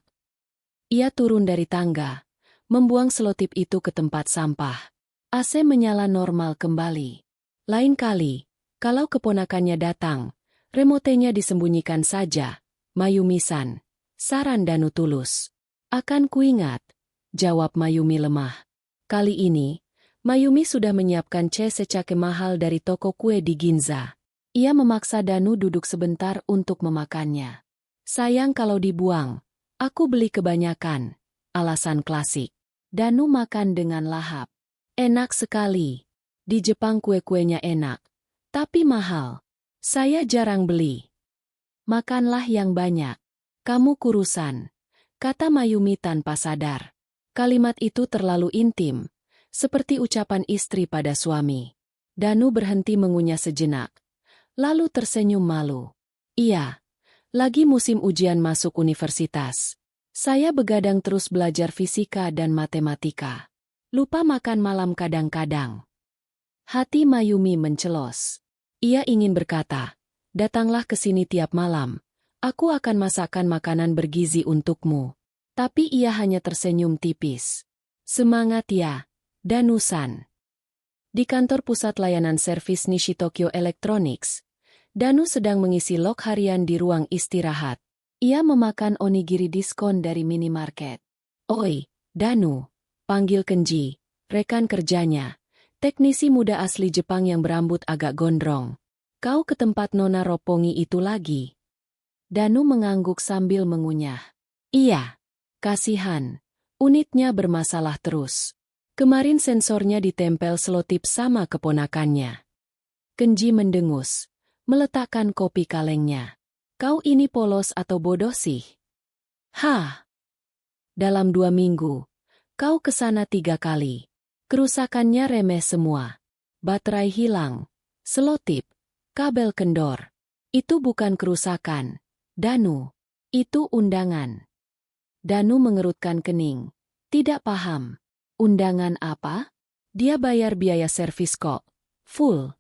Ia turun dari tangga, membuang selotip itu ke tempat sampah. AC menyala normal kembali. Lain kali, kalau keponakannya datang, remotenya disembunyikan saja, Mayumi-san. Saran Danu tulus. Akan kuingat, jawab Mayumi lemah. Kali ini, Mayumi sudah menyiapkan secake mahal dari toko kue di Ginza. Ia memaksa Danu duduk sebentar untuk memakannya. Sayang kalau dibuang, aku beli kebanyakan. Alasan klasik. Danu makan dengan lahap. Enak sekali. Di Jepang kue-kuenya enak. Tapi mahal. Saya jarang beli. Makanlah yang banyak. Kamu kurusan. Kata Mayumi tanpa sadar. Kalimat itu terlalu intim. Seperti ucapan istri pada suami. Danu berhenti mengunyah sejenak. Lalu tersenyum malu. Iya. Lagi musim ujian masuk universitas. Saya begadang terus belajar fisika dan matematika. Lupa makan malam kadang-kadang. Hati Mayumi mencelos. Ia ingin berkata, datanglah ke sini tiap malam. Aku akan masakkan makanan bergizi untukmu. Tapi ia hanya tersenyum tipis. Semangat ya, Danu-san. Di kantor pusat layanan servis Nishi Tokyo Electronics, Danu sedang mengisi log harian di ruang istirahat. Ia memakan onigiri diskon dari minimarket. Oi, Danu, panggil Kenji, rekan kerjanya. Teknisi muda asli Jepang yang berambut agak gondrong. Kau ke tempat Nona Roppongi itu lagi? Danu mengangguk sambil mengunyah. Iya. Kasihan. Unitnya bermasalah terus. Kemarin sensornya ditempel selotip sama keponakannya. Kenji mendengus, meletakkan kopi kalengnya. Kau ini polos atau bodoh sih? Hah? Dalam 2 minggu, kau kesana 3 kali. Kerusakannya remeh semua. Baterai hilang, selotip, kabel kendor. Itu bukan kerusakan, Danu. Itu undangan. Danu mengerutkan kening. Tidak paham. Undangan apa? Dia bayar biaya servis kok. Full.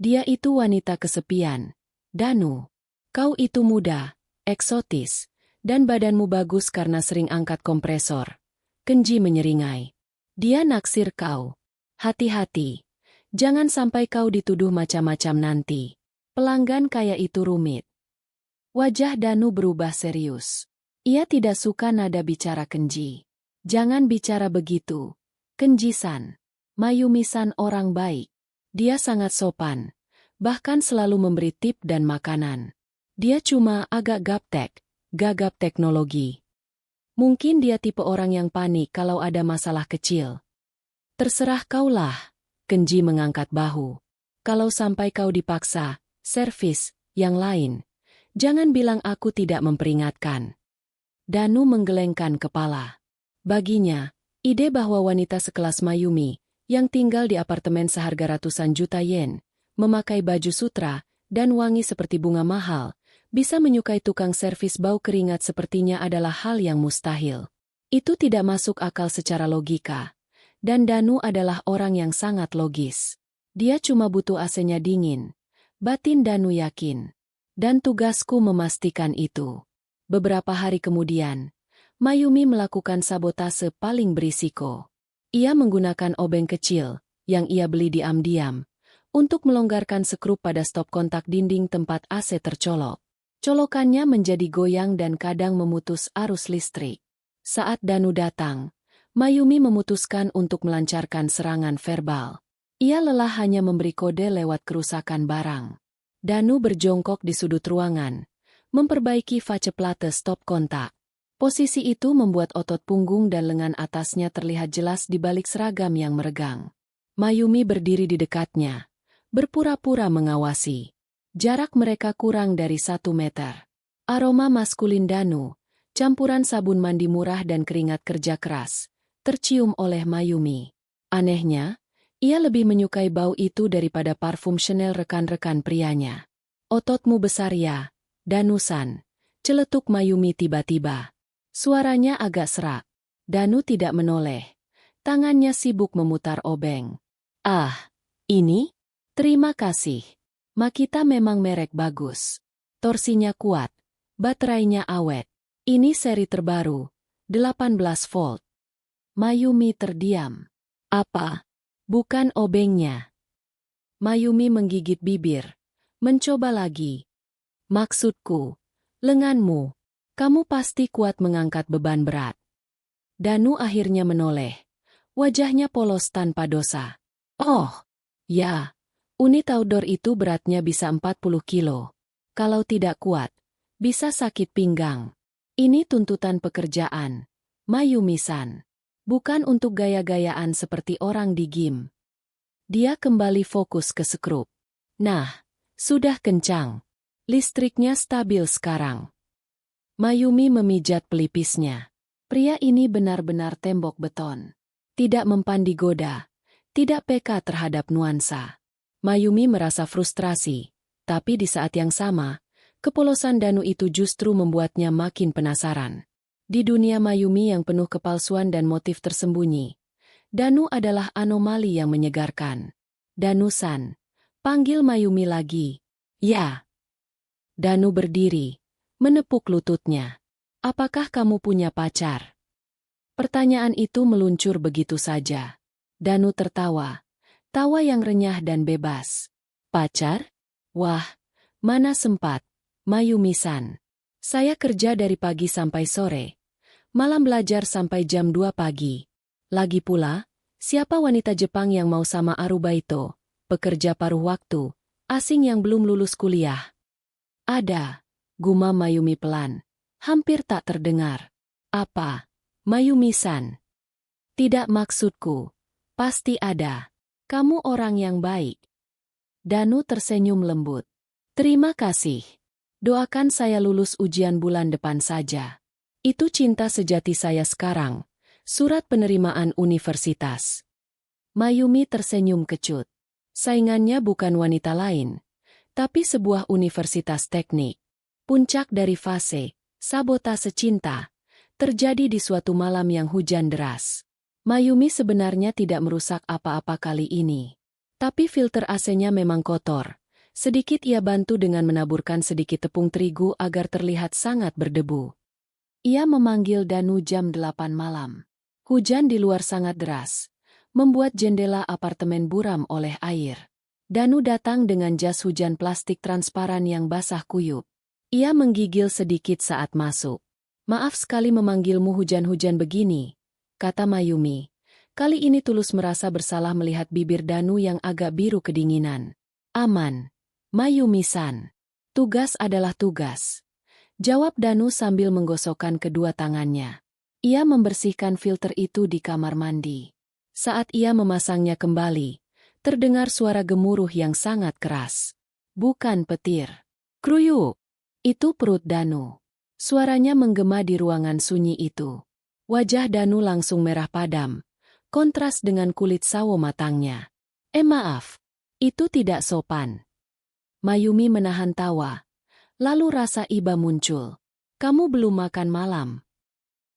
Dia itu wanita kesepian. Danu. Kau itu muda, eksotis, dan badanmu bagus karena sering angkat kompresor. Kenji menyeringai. Dia naksir kau. Hati-hati. Jangan sampai kau dituduh macam-macam nanti. Pelanggan kaya itu rumit. Wajah Danu berubah serius. Ia tidak suka nada bicara Kenji. Jangan bicara begitu. Kenji-san. Mayumi-san orang baik. Dia sangat sopan. Bahkan selalu memberi tip dan makanan. Dia cuma agak gagap teknologi. Mungkin dia tipe orang yang panik kalau ada masalah kecil. Terserah kaulah. Kenji mengangkat bahu. Kalau sampai kau dipaksa, servis, yang lain. Jangan bilang aku tidak memperingatkan. Danu menggelengkan kepala. Baginya, ide bahwa wanita sekelas Mayumi, yang tinggal di apartemen seharga ratusan juta yen, memakai baju sutra, dan wangi seperti bunga mahal, bisa menyukai tukang servis bau keringat sepertinya adalah hal yang mustahil. Itu tidak masuk akal secara logika. Dan Danu adalah orang yang sangat logis. Dia cuma butuh AC-nya dingin. Batin Danu yakin. Dan tugasku memastikan itu. Beberapa hari kemudian, Mayumi melakukan sabotase paling berisiko. Ia menggunakan obeng kecil, yang ia beli diam-diam, untuk melonggarkan skrup pada stop kontak dinding tempat AC tercolok. Colokannya menjadi goyang dan kadang memutus arus listrik. Saat Danu datang, Mayumi memutuskan untuk melancarkan serangan verbal. Ia lelah hanya memberi kode lewat kerusakan barang. Danu berjongkok di sudut ruangan, memperbaiki faceplate stop kontak. Posisi itu membuat otot punggung dan lengan atasnya terlihat jelas di balik seragam yang meregang. Mayumi berdiri di dekatnya, berpura-pura mengawasi. Jarak mereka kurang dari 1 meter. Aroma maskulin Danu, campuran sabun mandi murah dan keringat kerja keras, tercium oleh Mayumi. Anehnya, ia lebih menyukai bau itu daripada parfum Chanel rekan-rekan prianya. Ototmu besar ya, Danu-san, celetuk Mayumi tiba-tiba. Suaranya agak serak. Danu tidak menoleh. Tangannya sibuk memutar obeng. Ah, ini? Terima kasih. Makita memang merek bagus. Torsinya kuat. Baterainya awet. Ini seri terbaru. 18 volt. Mayumi terdiam. Apa? Bukan obengnya. Mayumi menggigit bibir. Mencoba lagi. Maksudku, lenganmu. Kamu pasti kuat mengangkat beban berat. Danu akhirnya menoleh. Wajahnya polos tanpa dosa. Oh, ya. Unit outdoor itu beratnya bisa 40 kilo. Kalau tidak kuat, bisa sakit pinggang. Ini tuntutan pekerjaan. Mayumi-san. Bukan untuk gaya-gayaan seperti orang di gym. Dia kembali fokus ke skrup. Nah, sudah kencang. Listriknya stabil sekarang. Mayumi memijat pelipisnya. Pria ini benar-benar tembok beton. Tidak mempan digoda. Tidak peka terhadap nuansa. Mayumi merasa frustrasi. Tapi di saat yang sama, kepolosan Danu itu justru membuatnya makin penasaran. Di dunia Mayumi yang penuh kepalsuan dan motif tersembunyi, Danu adalah anomali yang menyegarkan. Danu-san, panggil Mayumi lagi. Ya. Danu berdiri, menepuk lututnya. Apakah kamu punya pacar? Pertanyaan itu meluncur begitu saja. Danu tertawa, tawa yang renyah dan bebas. Pacar? Wah, mana sempat, Mayumi-san. Saya kerja dari pagi sampai sore. Malam belajar sampai jam 2 pagi. Lagi pula, siapa wanita Jepang yang mau sama Arubaito, pekerja paruh waktu, asing yang belum lulus kuliah? Ada, gumam Mayumi pelan. Hampir tak terdengar. Apa, Mayumi-san? Tidak maksudku. Pasti ada. Kamu orang yang baik. Danu tersenyum lembut. Terima kasih. Doakan saya lulus ujian bulan depan saja. Itu cinta sejati saya sekarang. Surat penerimaan universitas. Mayumi tersenyum kecut. Saingannya bukan wanita lain, tapi sebuah universitas teknik. Puncak dari fase, sabotase cinta, terjadi di suatu malam yang hujan deras. Mayumi sebenarnya tidak merusak apa-apa kali ini. Tapi filter AC-nya memang kotor. Sedikit ia bantu dengan menaburkan sedikit tepung terigu agar terlihat sangat berdebu. Ia memanggil Danu jam 8 malam. Hujan di luar sangat deras, membuat jendela apartemen buram oleh air. Danu datang dengan jas hujan plastik transparan yang basah kuyup. Ia menggigil sedikit saat masuk. Maaf sekali memanggilmu hujan-hujan begini, kata Mayumi. Kali ini tulus merasa bersalah melihat bibir Danu yang agak biru kedinginan. Aman, Mayumi-san. Tugas adalah tugas. Jawab Danu sambil menggosokkan kedua tangannya. Ia membersihkan filter itu di kamar mandi. Saat ia memasangnya kembali, terdengar suara gemuruh yang sangat keras. Bukan petir. Kruyuk. Itu perut Danu. Suaranya menggema di ruangan sunyi itu. Wajah Danu langsung merah padam, kontras dengan kulit sawo matangnya. Maaf, itu tidak sopan. Mayumi menahan tawa. Lalu rasa iba muncul. Kamu belum makan malam?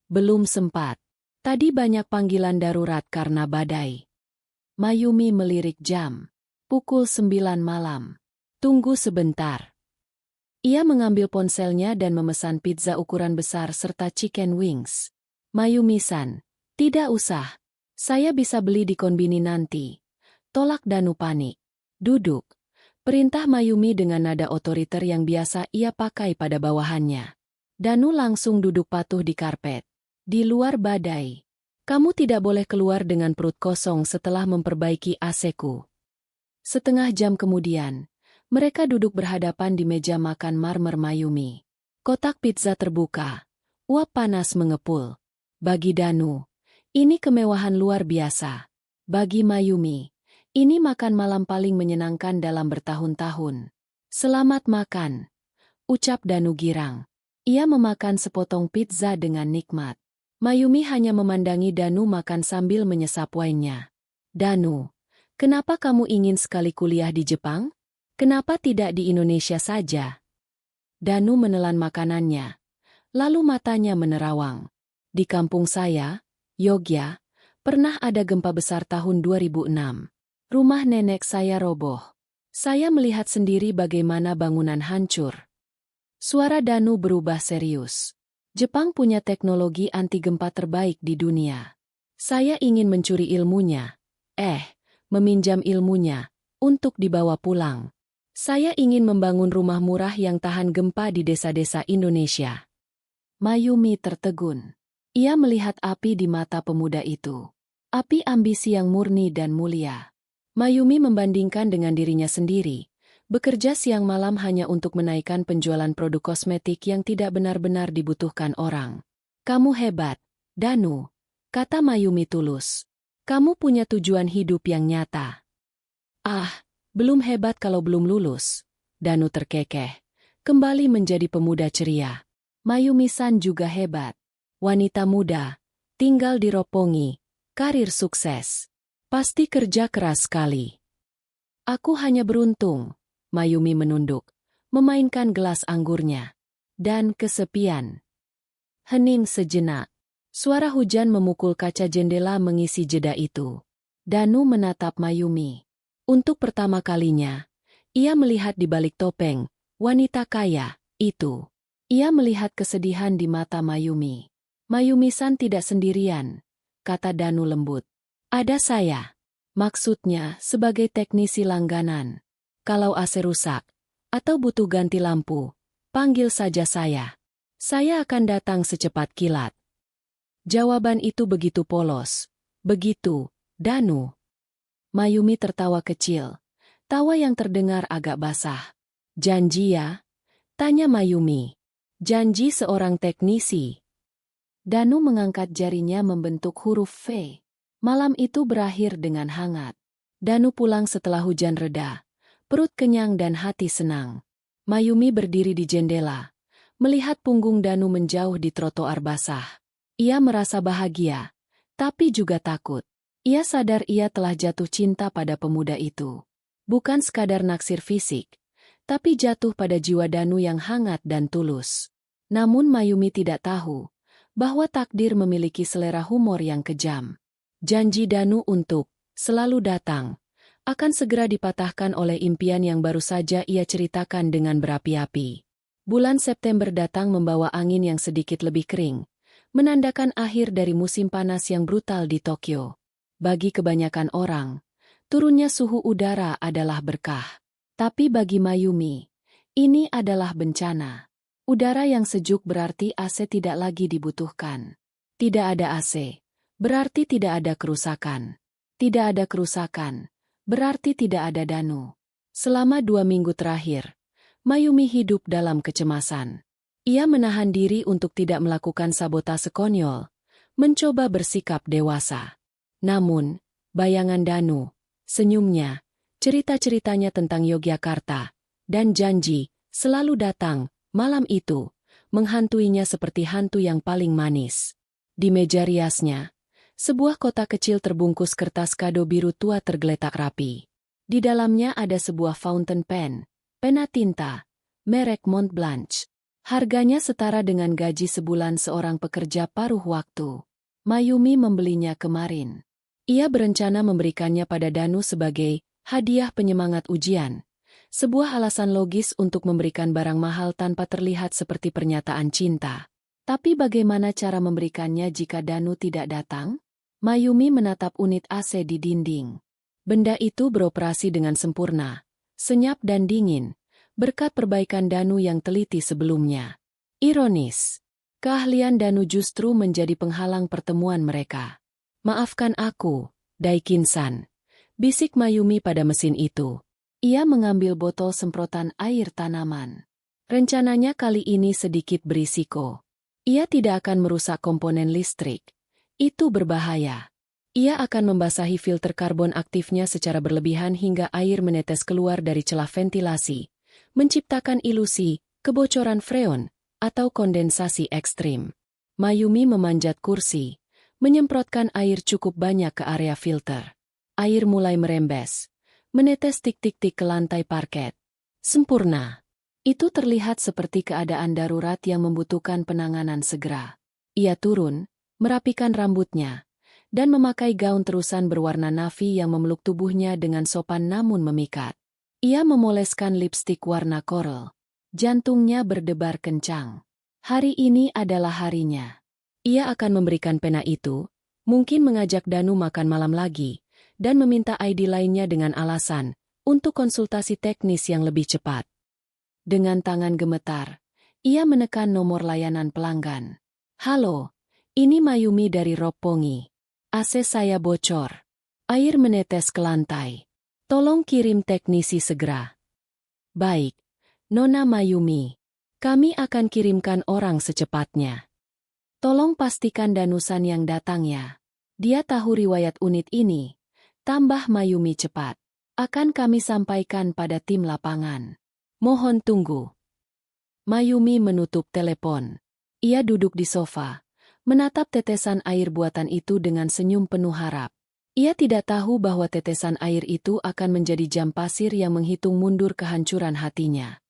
Belum sempat. Tadi banyak panggilan darurat karena badai. Mayumi melirik jam. Pukul 9 malam. Tunggu sebentar. Ia mengambil ponselnya dan memesan pizza ukuran besar serta chicken wings. Mayumi-san, tidak usah. Saya bisa beli di konbini nanti. Tolak Danu panik. Duduk. Perintah Mayumi dengan nada otoriter yang biasa ia pakai pada bawahannya. Danu langsung duduk patuh di karpet. Di luar badai. Kamu tidak boleh keluar dengan perut kosong setelah memperbaiki AC-ku. Setengah jam kemudian, mereka duduk berhadapan di meja makan marmer Mayumi. Kotak pizza terbuka. Uap panas mengepul. Bagi Danu, ini kemewahan luar biasa. Bagi Mayumi, ini makan malam paling menyenangkan dalam bertahun-tahun. Selamat makan, ucap Danu girang. Ia memakan sepotong pizza dengan nikmat. Mayumi hanya memandangi Danu makan sambil menyesap wine-nya. Danu, kenapa kamu ingin sekali kuliah di Jepang? Kenapa tidak di Indonesia saja? Danu menelan makanannya, lalu matanya menerawang. Di kampung saya, Yogya, pernah ada gempa besar tahun 2006. Rumah nenek saya roboh. Saya melihat sendiri bagaimana bangunan hancur. Suara Danu berubah serius. Jepang punya teknologi anti gempa terbaik di dunia. Saya ingin mencuri ilmunya. Meminjam ilmunya, untuk dibawa pulang. Saya ingin membangun rumah murah yang tahan gempa di desa-desa Indonesia. Mayumi tertegun. Ia melihat api di mata pemuda itu. Api ambisi yang murni dan mulia. Mayumi membandingkan dengan dirinya sendiri. Bekerja siang malam hanya untuk menaikkan penjualan produk kosmetik yang tidak benar-benar dibutuhkan orang. Kamu hebat, Danu, kata Mayumi tulus. Kamu punya tujuan hidup yang nyata. Belum hebat kalau belum lulus. Danu terkekeh. Kembali menjadi pemuda ceria. Mayumi-san juga hebat. Wanita muda, tinggal di Roppongi, karir sukses. Pasti kerja keras sekali. Aku hanya beruntung, Mayumi menunduk, memainkan gelas anggurnya. Dan kesepian. Hening sejenak. Suara hujan memukul kaca jendela mengisi jeda itu. Danu menatap Mayumi. Untuk pertama kalinya, ia melihat di balik topeng, wanita kaya, itu. Ia melihat kesedihan di mata Mayumi. Mayumi-san tidak sendirian, kata Danu lembut. Ada saya. Maksudnya sebagai teknisi langganan. Kalau AC rusak, atau butuh ganti lampu, panggil saja saya. Saya akan datang secepat kilat. Jawaban itu begitu polos. Begitu, Danu. Mayumi tertawa kecil. Tawa yang terdengar agak basah. Janji ya? Tanya Mayumi. Janji seorang teknisi. Danu mengangkat jarinya membentuk huruf V. Malam itu berakhir dengan hangat. Danu pulang setelah hujan reda. Perut kenyang dan hati senang. Mayumi berdiri di jendela, melihat punggung Danu menjauh di trotoar basah. Ia merasa bahagia, tapi juga takut. Ia sadar ia telah jatuh cinta pada pemuda itu. Bukan sekadar naksir fisik, tapi jatuh pada jiwa Danu yang hangat dan tulus. Namun Mayumi tidak tahu bahwa takdir memiliki selera humor yang kejam. Janji Danu untuk selalu datang akan segera dipatahkan oleh impian yang baru saja ia ceritakan dengan berapi-api. Bulan September datang membawa angin yang sedikit lebih kering, menandakan akhir dari musim panas yang brutal di Tokyo. Bagi kebanyakan orang, turunnya suhu udara adalah berkah. Tapi bagi Mayumi, ini adalah bencana. Udara yang sejuk berarti AC tidak lagi dibutuhkan. Tidak ada AC, berarti tidak ada kerusakan. Tidak ada kerusakan, berarti tidak ada Danu. Selama 2 minggu terakhir, Mayumi hidup dalam kecemasan. Ia menahan diri untuk tidak melakukan sabotase konyol, mencoba bersikap dewasa. Namun, bayangan Danu, senyumnya, cerita-ceritanya tentang Yogyakarta, dan janji, selalu datang, malam itu, menghantuinya seperti hantu yang paling manis. Di meja riasnya, sebuah kotak kecil terbungkus kertas kado biru tua tergeletak rapi. Di dalamnya ada sebuah fountain pen, pena tinta, merek Montblanc. Harganya setara dengan gaji sebulan seorang pekerja paruh waktu. Mayumi membelinya kemarin. Ia berencana memberikannya pada Danu sebagai hadiah penyemangat ujian. Sebuah alasan logis untuk memberikan barang mahal tanpa terlihat seperti pernyataan cinta. Tapi bagaimana cara memberikannya jika Danu tidak datang? Mayumi menatap unit AC di dinding. Benda itu beroperasi dengan sempurna, senyap dan dingin, berkat perbaikan Danu yang teliti sebelumnya. Ironis, keahlian Danu justru menjadi penghalang pertemuan mereka. Maafkan aku, Daikin-san, bisik Mayumi pada mesin itu. Ia mengambil botol semprotan air tanaman. Rencananya kali ini sedikit berisiko. Ia tidak akan merusak komponen listrik. Itu berbahaya. Ia akan membasahi filter karbon aktifnya secara berlebihan hingga air menetes keluar dari celah ventilasi, menciptakan ilusi, kebocoran freon, atau kondensasi ekstrim. Mayumi memanjat kursi, menyemprotkan air cukup banyak ke area filter. Air mulai merembes, menetes tik-tik-tik ke lantai parket. Sempurna. Itu terlihat seperti keadaan darurat yang membutuhkan penanganan segera. Ia turun, merapikan rambutnya, dan memakai gaun terusan berwarna navy yang memeluk tubuhnya dengan sopan namun memikat. Ia memoleskan lipstik warna coral. Jantungnya berdebar kencang. Hari ini adalah harinya. Ia akan memberikan pena itu, mungkin mengajak Danu makan malam lagi, dan meminta ID lainnya dengan alasan untuk konsultasi teknis yang lebih cepat. Dengan tangan gemetar, ia menekan nomor layanan pelanggan. Halo, ini Mayumi dari Roppongi. AC saya bocor. Air menetes ke lantai. Tolong kirim teknisi segera. Baik, Nona Mayumi. Kami akan kirimkan orang secepatnya. Tolong pastikan Danusan yang datang ya. Dia tahu riwayat unit ini. Tambah Mayumi cepat. Akan kami sampaikan pada tim lapangan. Mohon tunggu. Mayumi menutup telepon. Ia duduk di sofa, menatap tetesan air buatan itu dengan senyum penuh harap. Ia tidak tahu bahwa tetesan air itu akan menjadi jam pasir yang menghitung mundur kehancuran hatinya.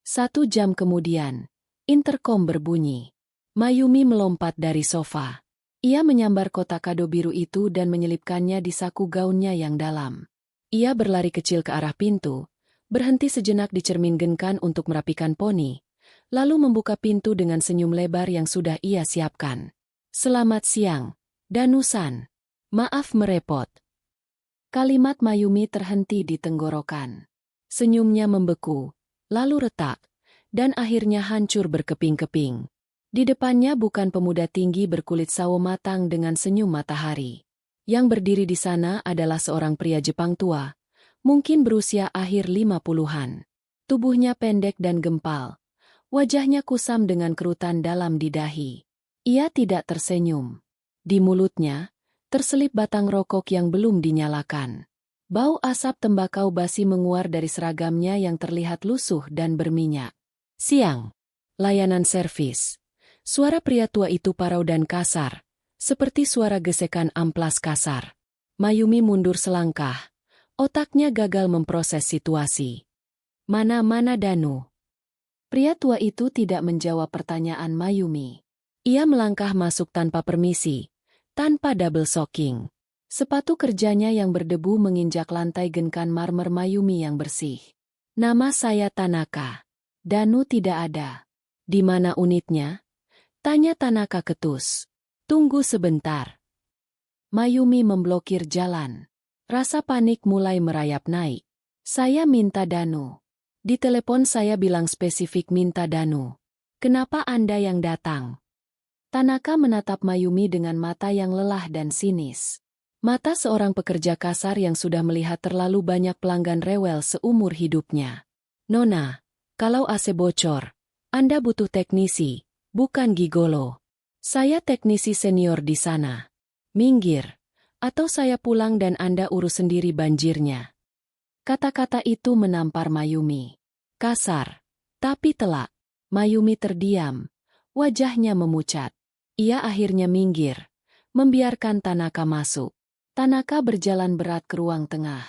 1 jam kemudian, interkom berbunyi. Mayumi melompat dari sofa. Ia menyambar kotak kado biru itu dan menyelipkannya di saku gaunnya yang dalam. Ia berlari kecil ke arah pintu, berhenti sejenak di cermin Genkan untuk merapikan poni, lalu membuka pintu dengan senyum lebar yang sudah ia siapkan. Selamat siang, Danu-san. Maaf merepot. Kalimat Mayumi terhenti di tenggorokan. Senyumnya membeku, lalu retak, dan akhirnya hancur berkeping-keping. Di depannya bukan pemuda tinggi berkulit sawo matang dengan senyum matahari. Yang berdiri di sana adalah seorang pria Jepang tua, mungkin berusia akhir 50-an. Tubuhnya pendek dan gempal. Wajahnya kusam dengan kerutan dalam di dahi. Ia tidak tersenyum. Di mulutnya, terselip batang rokok yang belum dinyalakan. Bau asap tembakau basi menguar dari seragamnya yang terlihat lusuh dan berminyak. Siang. Layanan servis. Suara pria tua itu parau dan kasar, seperti suara gesekan amplas kasar. Mayumi mundur selangkah. Otaknya gagal memproses situasi. Mana-mana Danu? Pria tua itu tidak menjawab pertanyaan Mayumi. Ia melangkah masuk tanpa permisi, tanpa double soaking. Sepatu kerjanya yang berdebu menginjak lantai Genkan marmer Mayumi yang bersih. Nama saya Tanaka. Danu tidak ada. Di mana unitnya? Tanya Tanaka ketus. Tunggu sebentar. Mayumi memblokir jalan. Rasa panik mulai merayap naik. Saya minta Danu. Di telepon saya bilang spesifik minta Danu. Kenapa Anda yang datang? Tanaka menatap Mayumi dengan mata yang lelah dan sinis. Mata seorang pekerja kasar yang sudah melihat terlalu banyak pelanggan rewel seumur hidupnya. Nona, kalau AC bocor, Anda butuh teknisi, bukan gigolo. Saya teknisi senior di sana. Minggir, atau saya pulang dan Anda urus sendiri banjirnya. Kata-kata itu menampar Mayumi. Kasar, tapi telak. Mayumi terdiam, wajahnya memucat. Ia akhirnya minggir, membiarkan Tanaka masuk. Tanaka berjalan berat ke ruang tengah.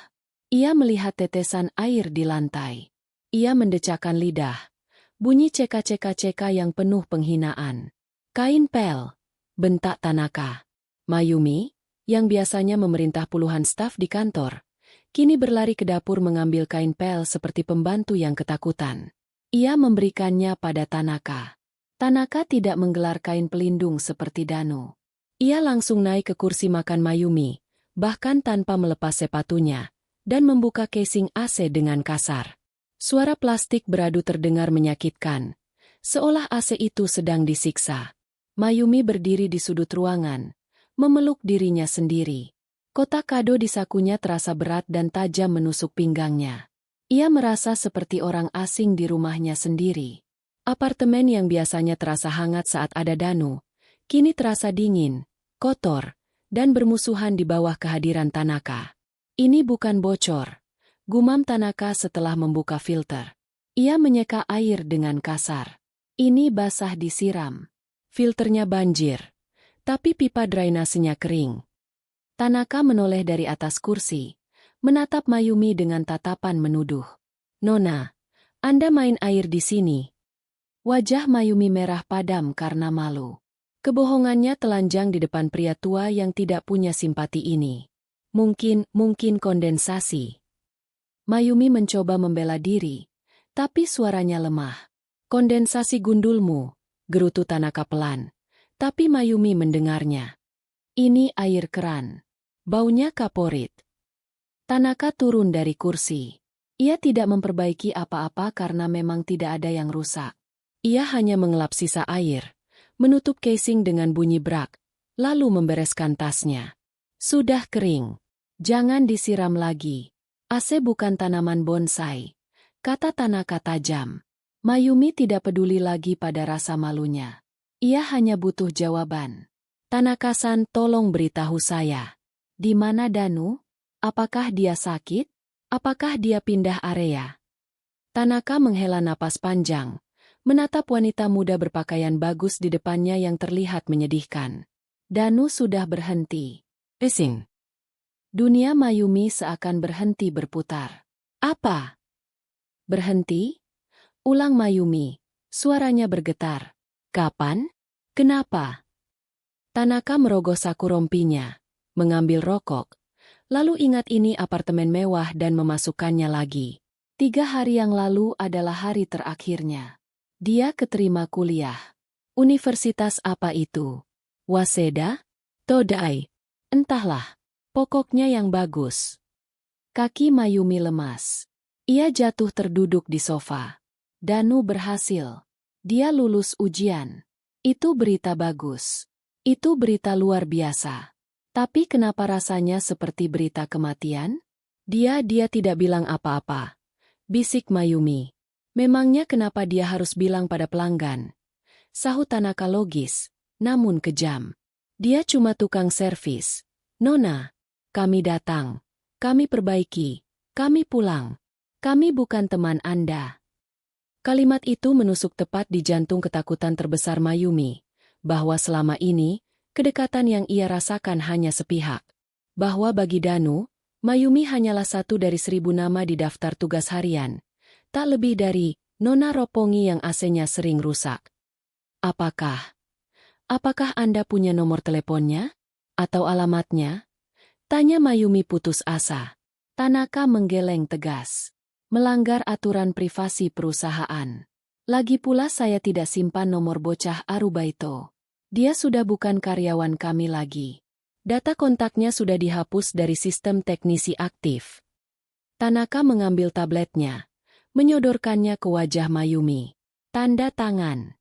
Ia melihat tetesan air di lantai. Ia mendecakkan lidah. Bunyi ceka-ceka-ceka yang penuh penghinaan. Kain pel, bentak Tanaka. Mayumi, yang biasanya memerintah puluhan staf di kantor, kini berlari ke dapur mengambil kain pel seperti pembantu yang ketakutan. Ia memberikannya pada Tanaka. Tanaka tidak menggelar kain pelindung seperti Danu. Ia langsung naik ke kursi makan Mayumi, bahkan tanpa melepas sepatunya, dan membuka casing AC dengan kasar. Suara plastik beradu terdengar menyakitkan, seolah AC itu sedang disiksa. Mayumi berdiri di sudut ruangan, memeluk dirinya sendiri. Kotak kado di sakunya terasa berat dan tajam menusuk pinggangnya. Ia merasa seperti orang asing di rumahnya sendiri. Apartemen yang biasanya terasa hangat saat ada Danu, kini terasa dingin, kotor, dan bermusuhan di bawah kehadiran Tanaka. Ini bukan bocor, gumam Tanaka setelah membuka filter. Ia menyeka air dengan kasar. Ini basah disiram. Filternya banjir, tapi pipa drainasenya kering. Tanaka menoleh dari atas kursi, menatap Mayumi dengan tatapan menuduh. Nona, Anda main air di sini. Wajah Mayumi merah padam karena malu. Kebohongannya telanjang di depan pria tua yang tidak punya simpati ini. Mungkin kondensasi. Mayumi mencoba membela diri, tapi suaranya lemah. Kondensasi gundulmu, gerutu Tanaka pelan. Tapi Mayumi mendengarnya. Ini air keran. Baunya kaporit. Tanaka turun dari kursi. Ia tidak memperbaiki apa-apa karena memang tidak ada yang rusak. Ia hanya mengelap sisa air, menutup casing dengan bunyi brak, lalu membereskan tasnya. Sudah kering. Jangan disiram lagi. AC bukan tanaman bonsai, kata Tanaka tajam. Mayumi tidak peduli lagi pada rasa malunya. Ia hanya butuh jawaban. Tanaka-san, tolong beritahu saya. Di mana Danu? Apakah dia sakit? Apakah dia pindah area? Tanaka menghela napas panjang, menatap wanita muda berpakaian bagus di depannya yang terlihat menyedihkan. Danu sudah berhenti. Ising. Dunia Mayumi seakan berhenti berputar. Apa? Berhenti? Ulang Mayumi. Suaranya bergetar. Kapan? Kenapa? Tanaka merogoh saku rompinya, mengambil rokok, lalu ingat ini apartemen mewah dan memasukkannya lagi. 3 hari yang lalu adalah hari terakhirnya. Dia keterima kuliah. Universitas apa itu? Waseda? Todai? Entahlah. Pokoknya yang bagus. Kaki Mayumi lemas. Ia jatuh terduduk di sofa. Danu berhasil. Dia lulus ujian. Itu berita bagus. Itu berita luar biasa. Tapi kenapa rasanya seperti berita kematian? Dia tidak bilang apa-apa. Bisik Mayumi. Memangnya kenapa dia harus bilang pada pelanggan? Sahut Tanaka logis, namun kejam. Dia cuma tukang servis. Nona, kami datang. Kami perbaiki. Kami pulang. Kami bukan teman Anda. Kalimat itu menusuk tepat di jantung ketakutan terbesar Mayumi, bahwa selama ini, kedekatan yang ia rasakan hanya sepihak. Bahwa bagi Danu, Mayumi hanyalah satu dari 1000 nama di daftar tugas harian. Tak lebih dari Nona Roppongi yang AC-nya sering rusak. Apakah Anda punya nomor teleponnya? Atau alamatnya? Tanya Mayumi putus asa. Tanaka menggeleng tegas. Melanggar aturan privasi perusahaan. Lagi pula saya tidak simpan nomor bocah Arubaito. Dia sudah bukan karyawan kami lagi. Data kontaknya sudah dihapus dari sistem teknisi aktif. Tanaka mengambil tabletnya, menyodorkannya ke wajah Mayumi. Tanda tangan.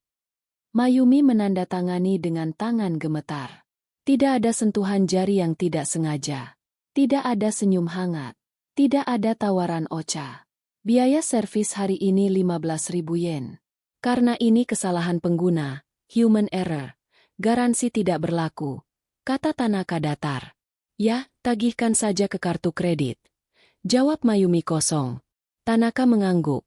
Mayumi menandatangani dengan tangan gemetar. Tidak ada sentuhan jari yang tidak sengaja. Tidak ada senyum hangat. Tidak ada tawaran ocha. Biaya servis hari ini 15.000 yen. Karena ini kesalahan pengguna, human error. Garansi tidak berlaku, kata Tanaka datar. Ya, tagihkan saja ke kartu kredit. Jawab Mayumi kosong. Tanaka mengangguk.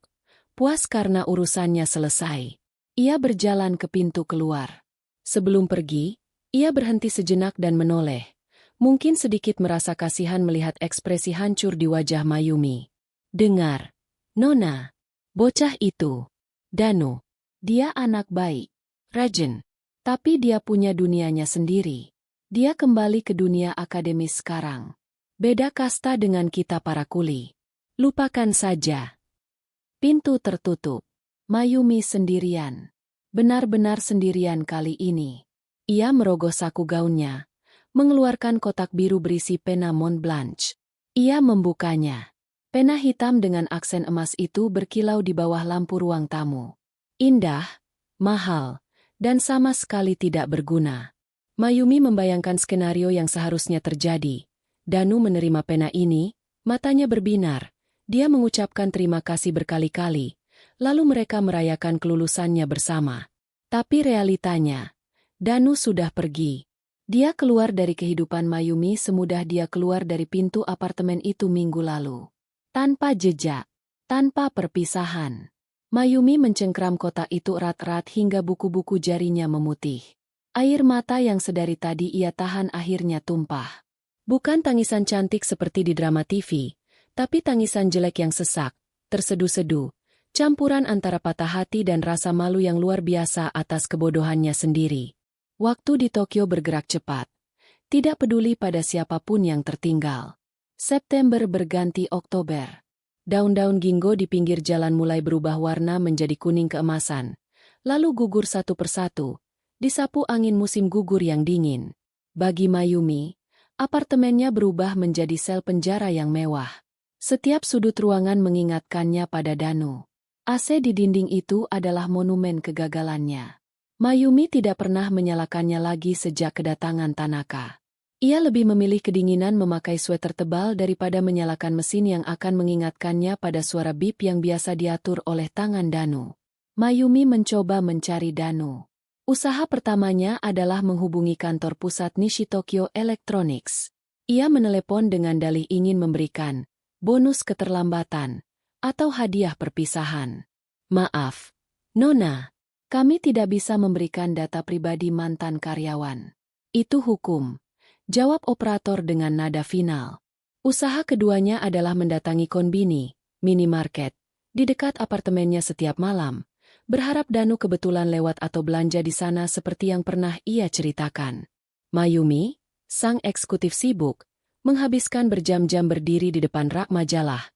Puas karena urusannya selesai. Ia berjalan ke pintu keluar. Sebelum pergi, ia berhenti sejenak dan menoleh. Mungkin sedikit merasa kasihan melihat ekspresi hancur di wajah Mayumi. Dengar. Nona, bocah itu, Danu, dia anak baik, rajin, tapi dia punya dunianya sendiri. Dia kembali ke dunia akademis sekarang. Beda kasta dengan kita para kuli. Lupakan saja. Pintu tertutup. Mayumi sendirian. Benar-benar sendirian kali ini. Ia merogoh saku gaunnya, mengeluarkan kotak biru berisi pena Mont Blanc. Ia membukanya. Pena hitam dengan aksen emas itu berkilau di bawah lampu ruang tamu. Indah, mahal, dan sama sekali tidak berguna. Mayumi membayangkan skenario yang seharusnya terjadi. Danu menerima pena ini, matanya berbinar. Dia mengucapkan terima kasih berkali-kali, lalu mereka merayakan kelulusannya bersama. Tapi realitanya, Danu sudah pergi. Dia keluar dari kehidupan Mayumi semudah dia keluar dari pintu apartemen itu minggu lalu. Tanpa jejak, tanpa perpisahan. Mayumi mencengkram kotak itu erat-erat hingga buku-buku jarinya memutih. Air mata yang sedari tadi ia tahan akhirnya tumpah. Bukan tangisan cantik seperti di drama TV, tapi tangisan jelek yang sesak, tersedu-sedu, campuran antara patah hati dan rasa malu yang luar biasa atas kebodohannya sendiri. Waktu di Tokyo bergerak cepat. Tidak peduli pada siapapun yang tertinggal. September berganti Oktober. Daun-daun ginkgo di pinggir jalan mulai berubah warna menjadi kuning keemasan. Lalu gugur satu persatu, disapu angin musim gugur yang dingin. Bagi Mayumi, apartemennya berubah menjadi sel penjara yang mewah. Setiap sudut ruangan mengingatkannya pada Danu. AC di dinding itu adalah monumen kegagalannya. Mayumi tidak pernah menyalakannya lagi sejak kedatangan Tanaka. Ia lebih memilih kedinginan memakai sweater tebal daripada menyalakan mesin yang akan mengingatkannya pada suara bip yang biasa diatur oleh tangan Danu. Mayumi mencoba mencari Danu. Usaha pertamanya adalah menghubungi kantor pusat Nishi Tokyo Electronics. Ia menelepon dengan dalih ingin memberikan bonus keterlambatan atau hadiah perpisahan. Maaf, Nona, kami tidak bisa memberikan data pribadi mantan karyawan. Itu hukum. Jawab operator dengan nada final. Usaha keduanya adalah mendatangi konbini, minimarket, di dekat apartemennya setiap malam, berharap Danu kebetulan lewat atau belanja di sana seperti yang pernah ia ceritakan. Mayumi, sang eksekutif sibuk, menghabiskan berjam-jam berdiri di depan rak majalah,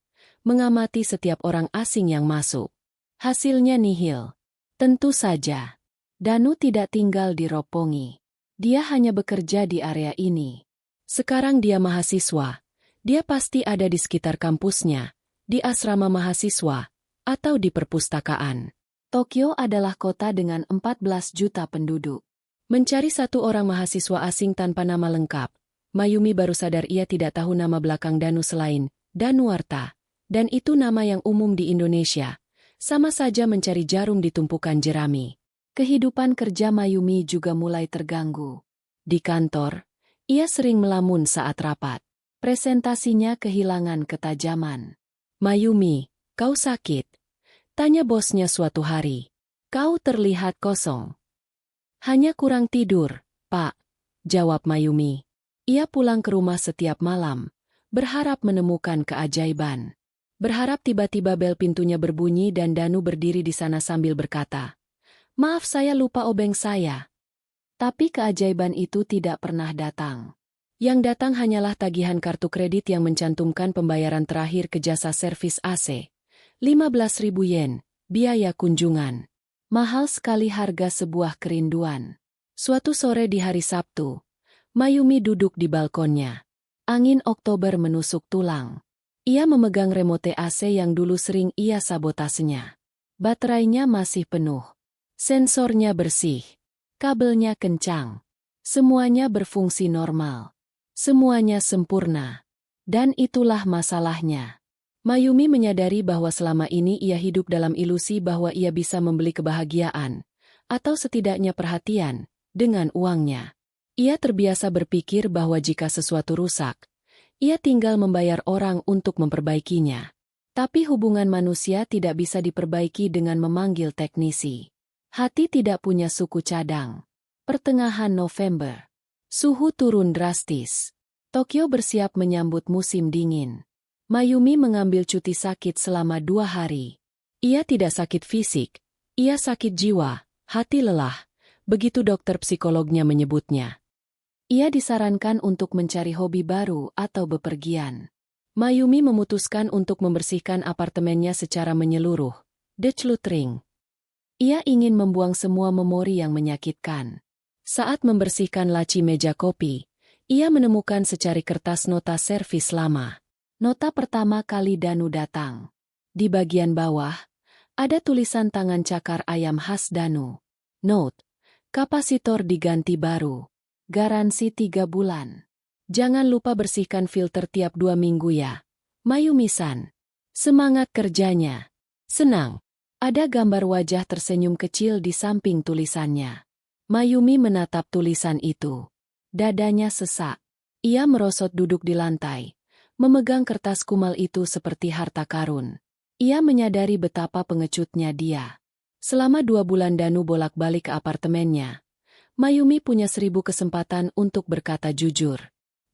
mengamati setiap orang asing yang masuk. Hasilnya nihil. Tentu saja, Danu tidak tinggal di Roppongi. Dia hanya bekerja di area ini. Sekarang dia mahasiswa. Dia pasti ada di sekitar kampusnya, di asrama mahasiswa, atau di perpustakaan. Tokyo adalah kota dengan 14 juta penduduk. Mencari satu orang mahasiswa asing tanpa nama lengkap, Mayumi baru sadar ia tidak tahu nama belakang Danu selain Danuarta, dan itu nama yang umum di Indonesia. Sama saja mencari jarum di tumpukan jerami. Kehidupan kerja Mayumi juga mulai terganggu. Di kantor, ia sering melamun saat rapat. Presentasinya kehilangan ketajaman. "Mayumi, kau sakit?" tanya bosnya suatu hari. "Kau terlihat kosong." "Hanya kurang tidur, Pak," jawab Mayumi. Ia pulang ke rumah setiap malam, berharap menemukan keajaiban. Berharap tiba-tiba bel pintunya berbunyi dan Danu berdiri di sana sambil berkata, "Maaf, saya lupa obeng saya." Tapi keajaiban itu tidak pernah datang. Yang datang hanyalah tagihan kartu kredit yang mencantumkan pembayaran terakhir ke jasa servis AC. 15.000 yen, biaya kunjungan. Mahal sekali harga sebuah kerinduan. Suatu sore di hari Sabtu, Mayumi duduk di balkonnya. Angin Oktober menusuk tulang. Ia memegang remote AC yang dulu sering ia sabotasenya. Baterainya masih penuh. Sensornya bersih. Kabelnya kencang. Semuanya berfungsi normal. Semuanya sempurna. Dan itulah masalahnya. Mayumi menyadari bahwa selama ini ia hidup dalam ilusi bahwa ia bisa membeli kebahagiaan, atau setidaknya perhatian, dengan uangnya. Ia terbiasa berpikir bahwa jika sesuatu rusak, ia tinggal membayar orang untuk memperbaikinya. Tapi hubungan manusia tidak bisa diperbaiki dengan memanggil teknisi. Hati tidak punya suku cadang. Pertengahan November. Suhu turun drastis. Tokyo bersiap menyambut musim dingin. Mayumi mengambil cuti sakit selama 2 hari. Ia tidak sakit fisik, ia sakit jiwa, hati lelah, begitu dokter psikolognya menyebutnya. Ia disarankan untuk mencari hobi baru atau bepergian. Mayumi memutuskan untuk membersihkan apartemennya secara menyeluruh. Decluttering. Ia ingin membuang semua memori yang menyakitkan. Saat membersihkan laci meja kopi, ia menemukan secari kertas nota servis lama. Nota pertama kali Danu datang. Di bagian bawah, ada tulisan tangan cakar ayam khas Danu. Note, kapasitor diganti baru. Garansi 3 bulan. Jangan lupa bersihkan filter tiap 2 minggu ya. Mayumi-san. Semangat kerjanya. Senang. Ada gambar wajah tersenyum kecil di samping tulisannya. Mayumi menatap tulisan itu. Dadanya sesak. Ia merosot duduk di lantai, memegang kertas kumal itu seperti harta karun. Ia menyadari betapa pengecutnya dia. Selama 2 bulan Danu bolak-balik ke apartemennya. Mayumi punya 1000 kesempatan untuk berkata jujur.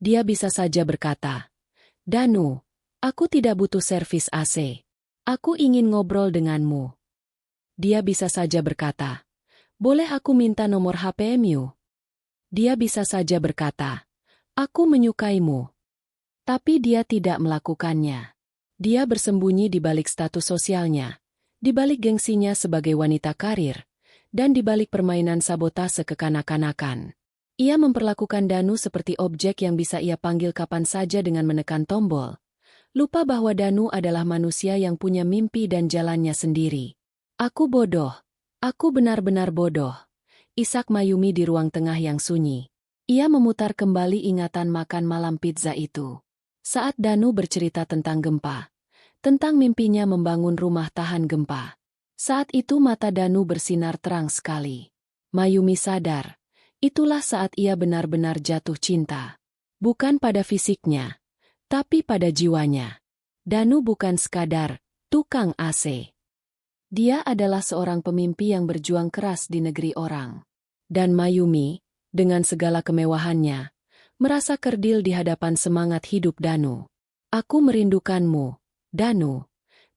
Dia bisa saja berkata, "Danu, aku tidak butuh servis AC. Aku ingin ngobrol denganmu." Dia bisa saja berkata, "Boleh aku minta nomor HP-mu?" Dia bisa saja berkata, "Aku menyukaimu." Tapi dia tidak melakukannya. Dia bersembunyi di balik status sosialnya, di balik gengsinya sebagai wanita karir, dan di balik permainan sabotase kekanak-kanakan. Ia memperlakukan Danu seperti objek yang bisa ia panggil kapan saja dengan menekan tombol. Lupa bahwa Danu adalah manusia yang punya mimpi dan jalannya sendiri. "Aku bodoh. Aku benar-benar bodoh." Isak Mayumi di ruang tengah yang sunyi. Ia memutar kembali ingatan makan malam pizza itu. Saat Danu bercerita tentang gempa, tentang mimpinya membangun rumah tahan gempa. Saat itu mata Danu bersinar terang sekali. Mayumi sadar, itulah saat ia benar-benar jatuh cinta. Bukan pada fisiknya, tapi pada jiwanya. Danu bukan sekadar tukang AC. Dia adalah seorang pemimpi yang berjuang keras di negeri orang. Dan Mayumi, dengan segala kemewahannya, merasa kerdil di hadapan semangat hidup Danu. "Aku merindukanmu, Danu."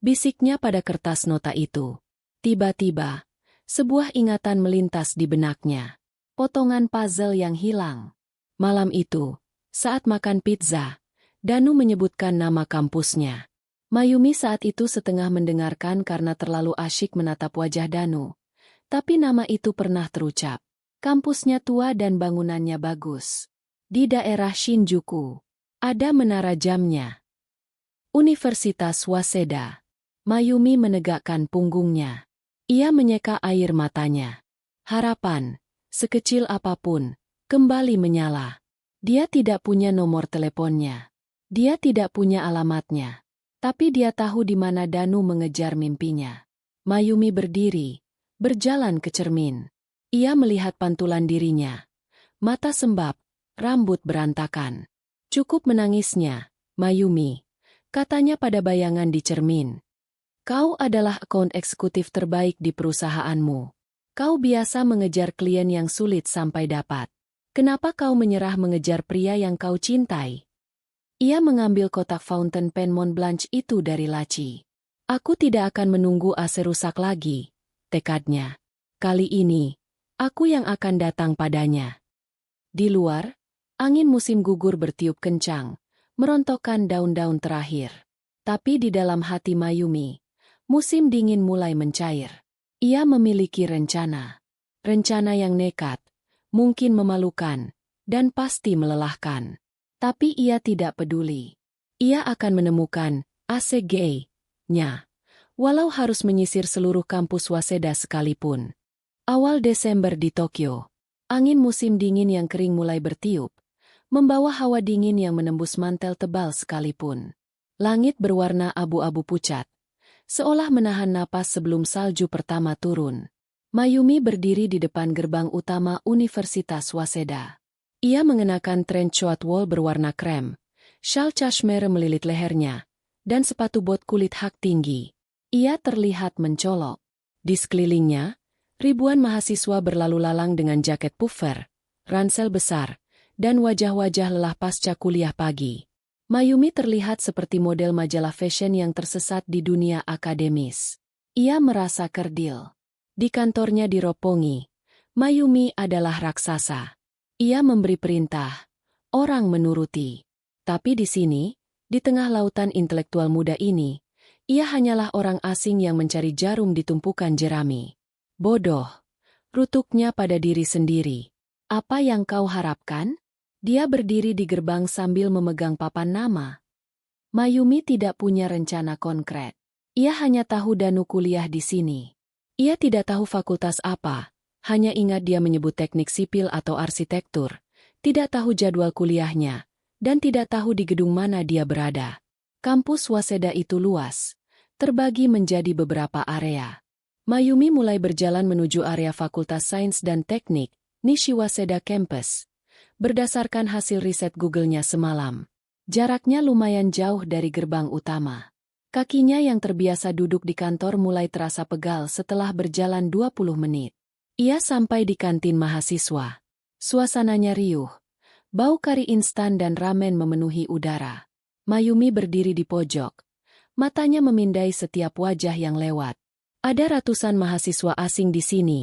bisiknya pada kertas nota itu. Tiba-tiba, sebuah ingatan melintas di benaknya. Potongan puzzle yang hilang. Malam itu, saat makan pizza, Danu menyebutkan nama kampusnya. Mayumi saat itu setengah mendengarkan karena terlalu asyik menatap wajah Danu. Tapi nama itu pernah terucap. Kampusnya tua dan bangunannya bagus. Di daerah Shinjuku. Ada menara jamnya. Universitas Waseda. Mayumi menegakkan punggungnya. Ia menyeka air matanya. Harapan, sekecil apapun, kembali menyala. Dia tidak punya nomor teleponnya. Dia tidak punya alamatnya. Tapi dia tahu di mana Danu mengejar mimpinya. Mayumi berdiri, berjalan ke cermin. Ia melihat pantulan dirinya. Mata sembab, rambut berantakan. Cukup menangisnya, Mayumi, katanya pada bayangan di cermin. Kau adalah account eksekutif terbaik di perusahaanmu. Kau biasa mengejar klien yang sulit sampai dapat. Kenapa kau menyerah mengejar pria yang kau cintai? Ia mengambil kotak fountain pen Montblanc itu dari laci. Aku tidak akan menunggu AC rusak lagi, tekadnya. Kali ini, aku yang akan datang padanya. Di luar, angin musim gugur bertiup kencang, merontokkan daun-daun terakhir. Tapi di dalam hati Mayumi, musim dingin mulai mencair. Ia memiliki rencana. Rencana yang nekat, mungkin memalukan, dan pasti melelahkan. Tapi ia tidak peduli. Ia akan menemukan ACG-nya, walau harus menyisir seluruh kampus Waseda sekalipun. Awal Desember di Tokyo. Angin musim dingin yang kering mulai bertiup, membawa hawa dingin yang menembus mantel tebal sekalipun. Langit berwarna abu-abu pucat, seolah menahan napas sebelum salju pertama turun. Mayumi berdiri di depan gerbang utama Universitas Waseda. Ia mengenakan trench coat wool berwarna krem, syal cashmere melilit lehernya, dan sepatu bot kulit hak tinggi. Ia terlihat mencolok. Di sekelilingnya, ribuan mahasiswa berlalu lalang dengan jaket puffer, ransel besar, dan wajah-wajah lelah pasca kuliah pagi. Mayumi terlihat seperti model majalah fashion yang tersesat di dunia akademis. Ia merasa kerdil. Di kantornya di Roppongi, Mayumi adalah raksasa. Ia memberi perintah, orang menuruti. Tapi di sini, di tengah lautan intelektual muda ini, ia hanyalah orang asing yang mencari jarum di tumpukan jerami. Bodoh, rutuknya pada diri sendiri. Apa yang kau harapkan? Dia berdiri di gerbang sambil memegang papan nama. Mayumi tidak punya rencana konkret. Ia hanya tahu Danu kuliah di sini. Ia tidak tahu fakultas apa, hanya ingat dia menyebut teknik sipil atau arsitektur, tidak tahu jadwal kuliahnya, dan tidak tahu di gedung mana dia berada. Kampus Waseda itu luas, terbagi menjadi beberapa area. Mayumi mulai berjalan menuju area Fakultas Sains dan Teknik, Nishi Waseda Campus. Berdasarkan hasil riset Google-nya semalam, jaraknya lumayan jauh dari gerbang utama. Kakinya yang terbiasa duduk di kantor mulai terasa pegal setelah berjalan 20 menit. Ia sampai di kantin mahasiswa. Suasananya riuh. Bau kari instan dan ramen memenuhi udara. Mayumi berdiri di pojok. Matanya memindai setiap wajah yang lewat. Ada ratusan mahasiswa asing di sini.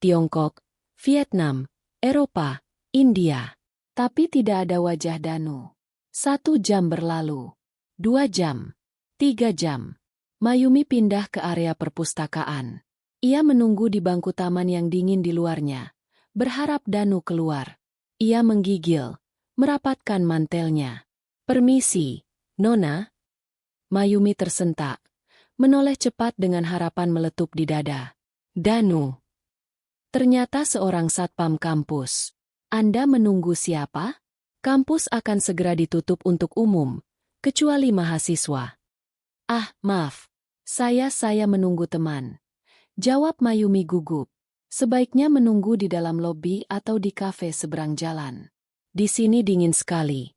Tiongkok, Vietnam, Eropa, India. Tapi tidak ada wajah Danu. 1 jam berlalu. 2 jam. 3 jam. Mayumi pindah ke area perpustakaan. Ia menunggu di bangku taman yang dingin di luarnya, berharap Danu keluar. Ia menggigil, merapatkan mantelnya. Permisi, Nona. Mayumi tersentak, menoleh cepat dengan harapan meletup di dada. Danu. Ternyata seorang satpam kampus. Anda menunggu siapa? Kampus akan segera ditutup untuk umum, kecuali mahasiswa. Ah, maaf. Saya menunggu teman. Jawab Mayumi gugup. Sebaiknya menunggu di dalam lobi atau di kafe seberang jalan. Di sini dingin sekali.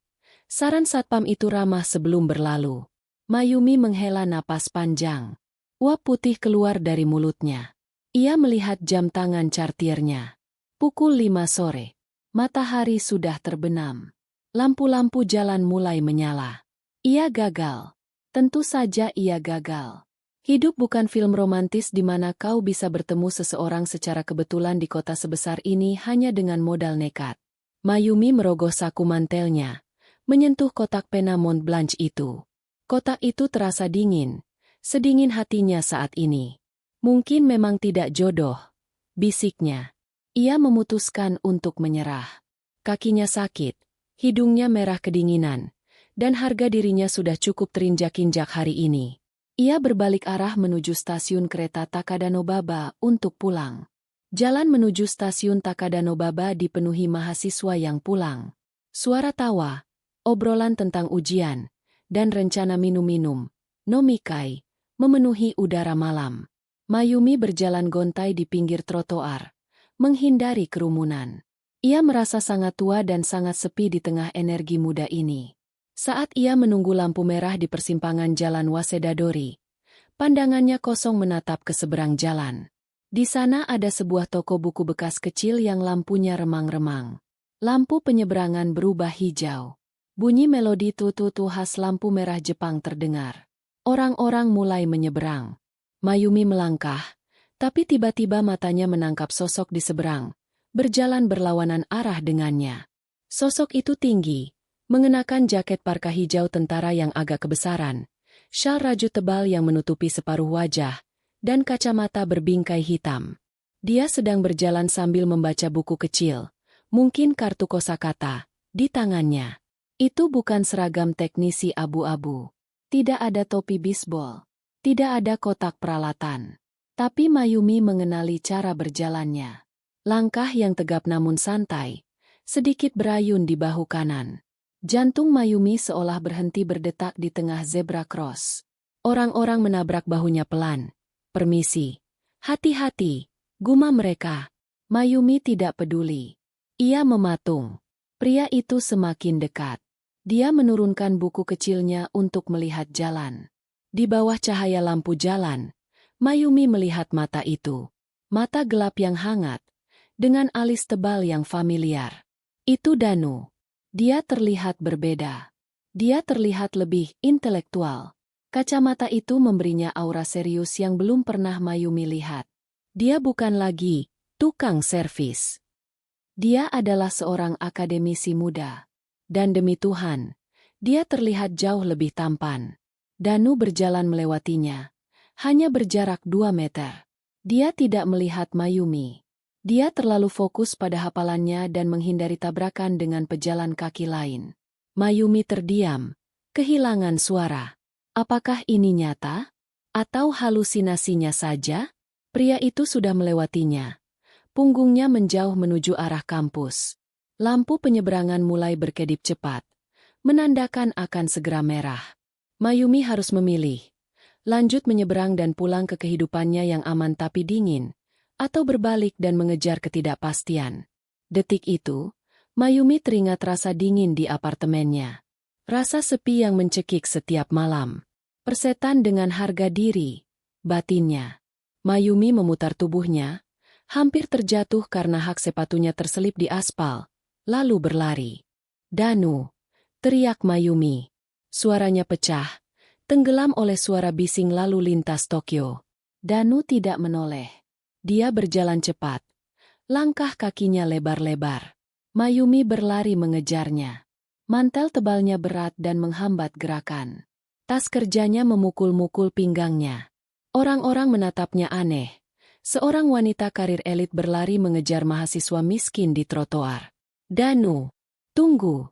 Saran satpam itu ramah sebelum berlalu. Mayumi menghela napas panjang. Uap putih keluar dari mulutnya. Ia melihat jam tangan chartiernya. Pukul 5 sore. Matahari sudah terbenam. Lampu-lampu jalan mulai menyala. Ia gagal. Tentu saja ia gagal. Hidup bukan film romantis di mana kau bisa bertemu seseorang secara kebetulan di kota sebesar ini hanya dengan modal nekat. Mayumi merogoh saku mantelnya, menyentuh kotak pena Mont Blanc itu. Kotak itu terasa dingin, sedingin hatinya saat ini. Mungkin memang tidak jodoh, bisiknya. Ia memutuskan untuk menyerah. Kakinya sakit, hidungnya merah kedinginan, dan harga dirinya sudah cukup terinjak-injak hari ini. Ia berbalik arah menuju stasiun kereta Takadanobaba untuk pulang. Jalan menuju stasiun Takadanobaba dipenuhi mahasiswa yang pulang. Suara tawa, obrolan tentang ujian, dan rencana minum-minum, nomikai, memenuhi udara malam. Mayumi berjalan gontai di pinggir trotoar, menghindari kerumunan. Ia merasa sangat tua dan sangat sepi di tengah energi muda ini. Saat ia menunggu lampu merah di persimpangan Jalan Waseda Dori, pandangannya kosong menatap ke seberang jalan. Di sana ada sebuah toko buku bekas kecil yang lampunya remang-remang. Lampu penyeberangan berubah hijau. Bunyi melodi tutu-tutu khas lampu merah Jepang terdengar. Orang-orang mulai menyeberang. Mayumi melangkah, tapi tiba-tiba matanya menangkap sosok di seberang, berjalan berlawanan arah dengannya. Sosok itu tinggi, mengenakan jaket parka hijau tentara yang agak kebesaran, syal rajut tebal yang menutupi separuh wajah, dan kacamata berbingkai hitam. Dia sedang berjalan sambil membaca buku kecil, mungkin kartu kosakata, di tangannya. Itu bukan seragam teknisi abu-abu. Tidak ada topi bisbol. Tidak ada kotak peralatan. Tapi Mayumi mengenali cara berjalannya. Langkah yang tegap namun santai, sedikit berayun di bahu kanan. Jantung Mayumi seolah berhenti berdetak di tengah zebra cross. Orang-orang menabrak bahunya pelan. Permisi. Hati-hati, gumam mereka. Mayumi tidak peduli. Ia mematung. Pria itu semakin dekat. Dia menurunkan buku kecilnya untuk melihat jalan. Di bawah cahaya lampu jalan, Mayumi melihat mata itu. Mata gelap yang hangat, dengan alis tebal yang familiar. Itu Danu. Dia terlihat berbeda. Dia terlihat lebih intelektual. Kacamata itu memberinya aura serius yang belum pernah Mayumi lihat. Dia bukan lagi tukang servis. Dia adalah seorang akademisi muda. Dan demi Tuhan, dia terlihat jauh lebih tampan. Danu berjalan melewatinya. Hanya berjarak 2 meter. Dia tidak melihat Mayumi. Dia terlalu fokus pada hafalannya dan menghindari tabrakan dengan pejalan kaki lain. Mayumi terdiam, kehilangan suara. Apakah ini nyata? Atau halusinasinya saja? Pria itu sudah melewatinya. Punggungnya menjauh menuju arah kampus. Lampu penyeberangan mulai berkedip cepat, menandakan akan segera merah. Mayumi harus memilih, lanjut menyeberang dan pulang ke kehidupannya yang aman tapi dingin, atau berbalik dan mengejar ketidakpastian. Detik itu, Mayumi teringat rasa dingin di apartemennya. Rasa sepi yang mencekik setiap malam. Persetan dengan harga diri, batinnya. Mayumi memutar tubuhnya, hampir terjatuh karena hak sepatunya terselip di aspal, lalu berlari. Danu, teriak Mayumi. Suaranya pecah, tenggelam oleh suara bising lalu lintas Tokyo. Danu tidak menoleh. Dia berjalan cepat. Langkah kakinya lebar-lebar. Mayumi berlari mengejarnya. Mantel tebalnya berat dan menghambat gerakan. Tas kerjanya memukul-mukul pinggangnya. Orang-orang menatapnya aneh. Seorang wanita karir elit berlari mengejar mahasiswa miskin di trotoar. Danu, tunggu!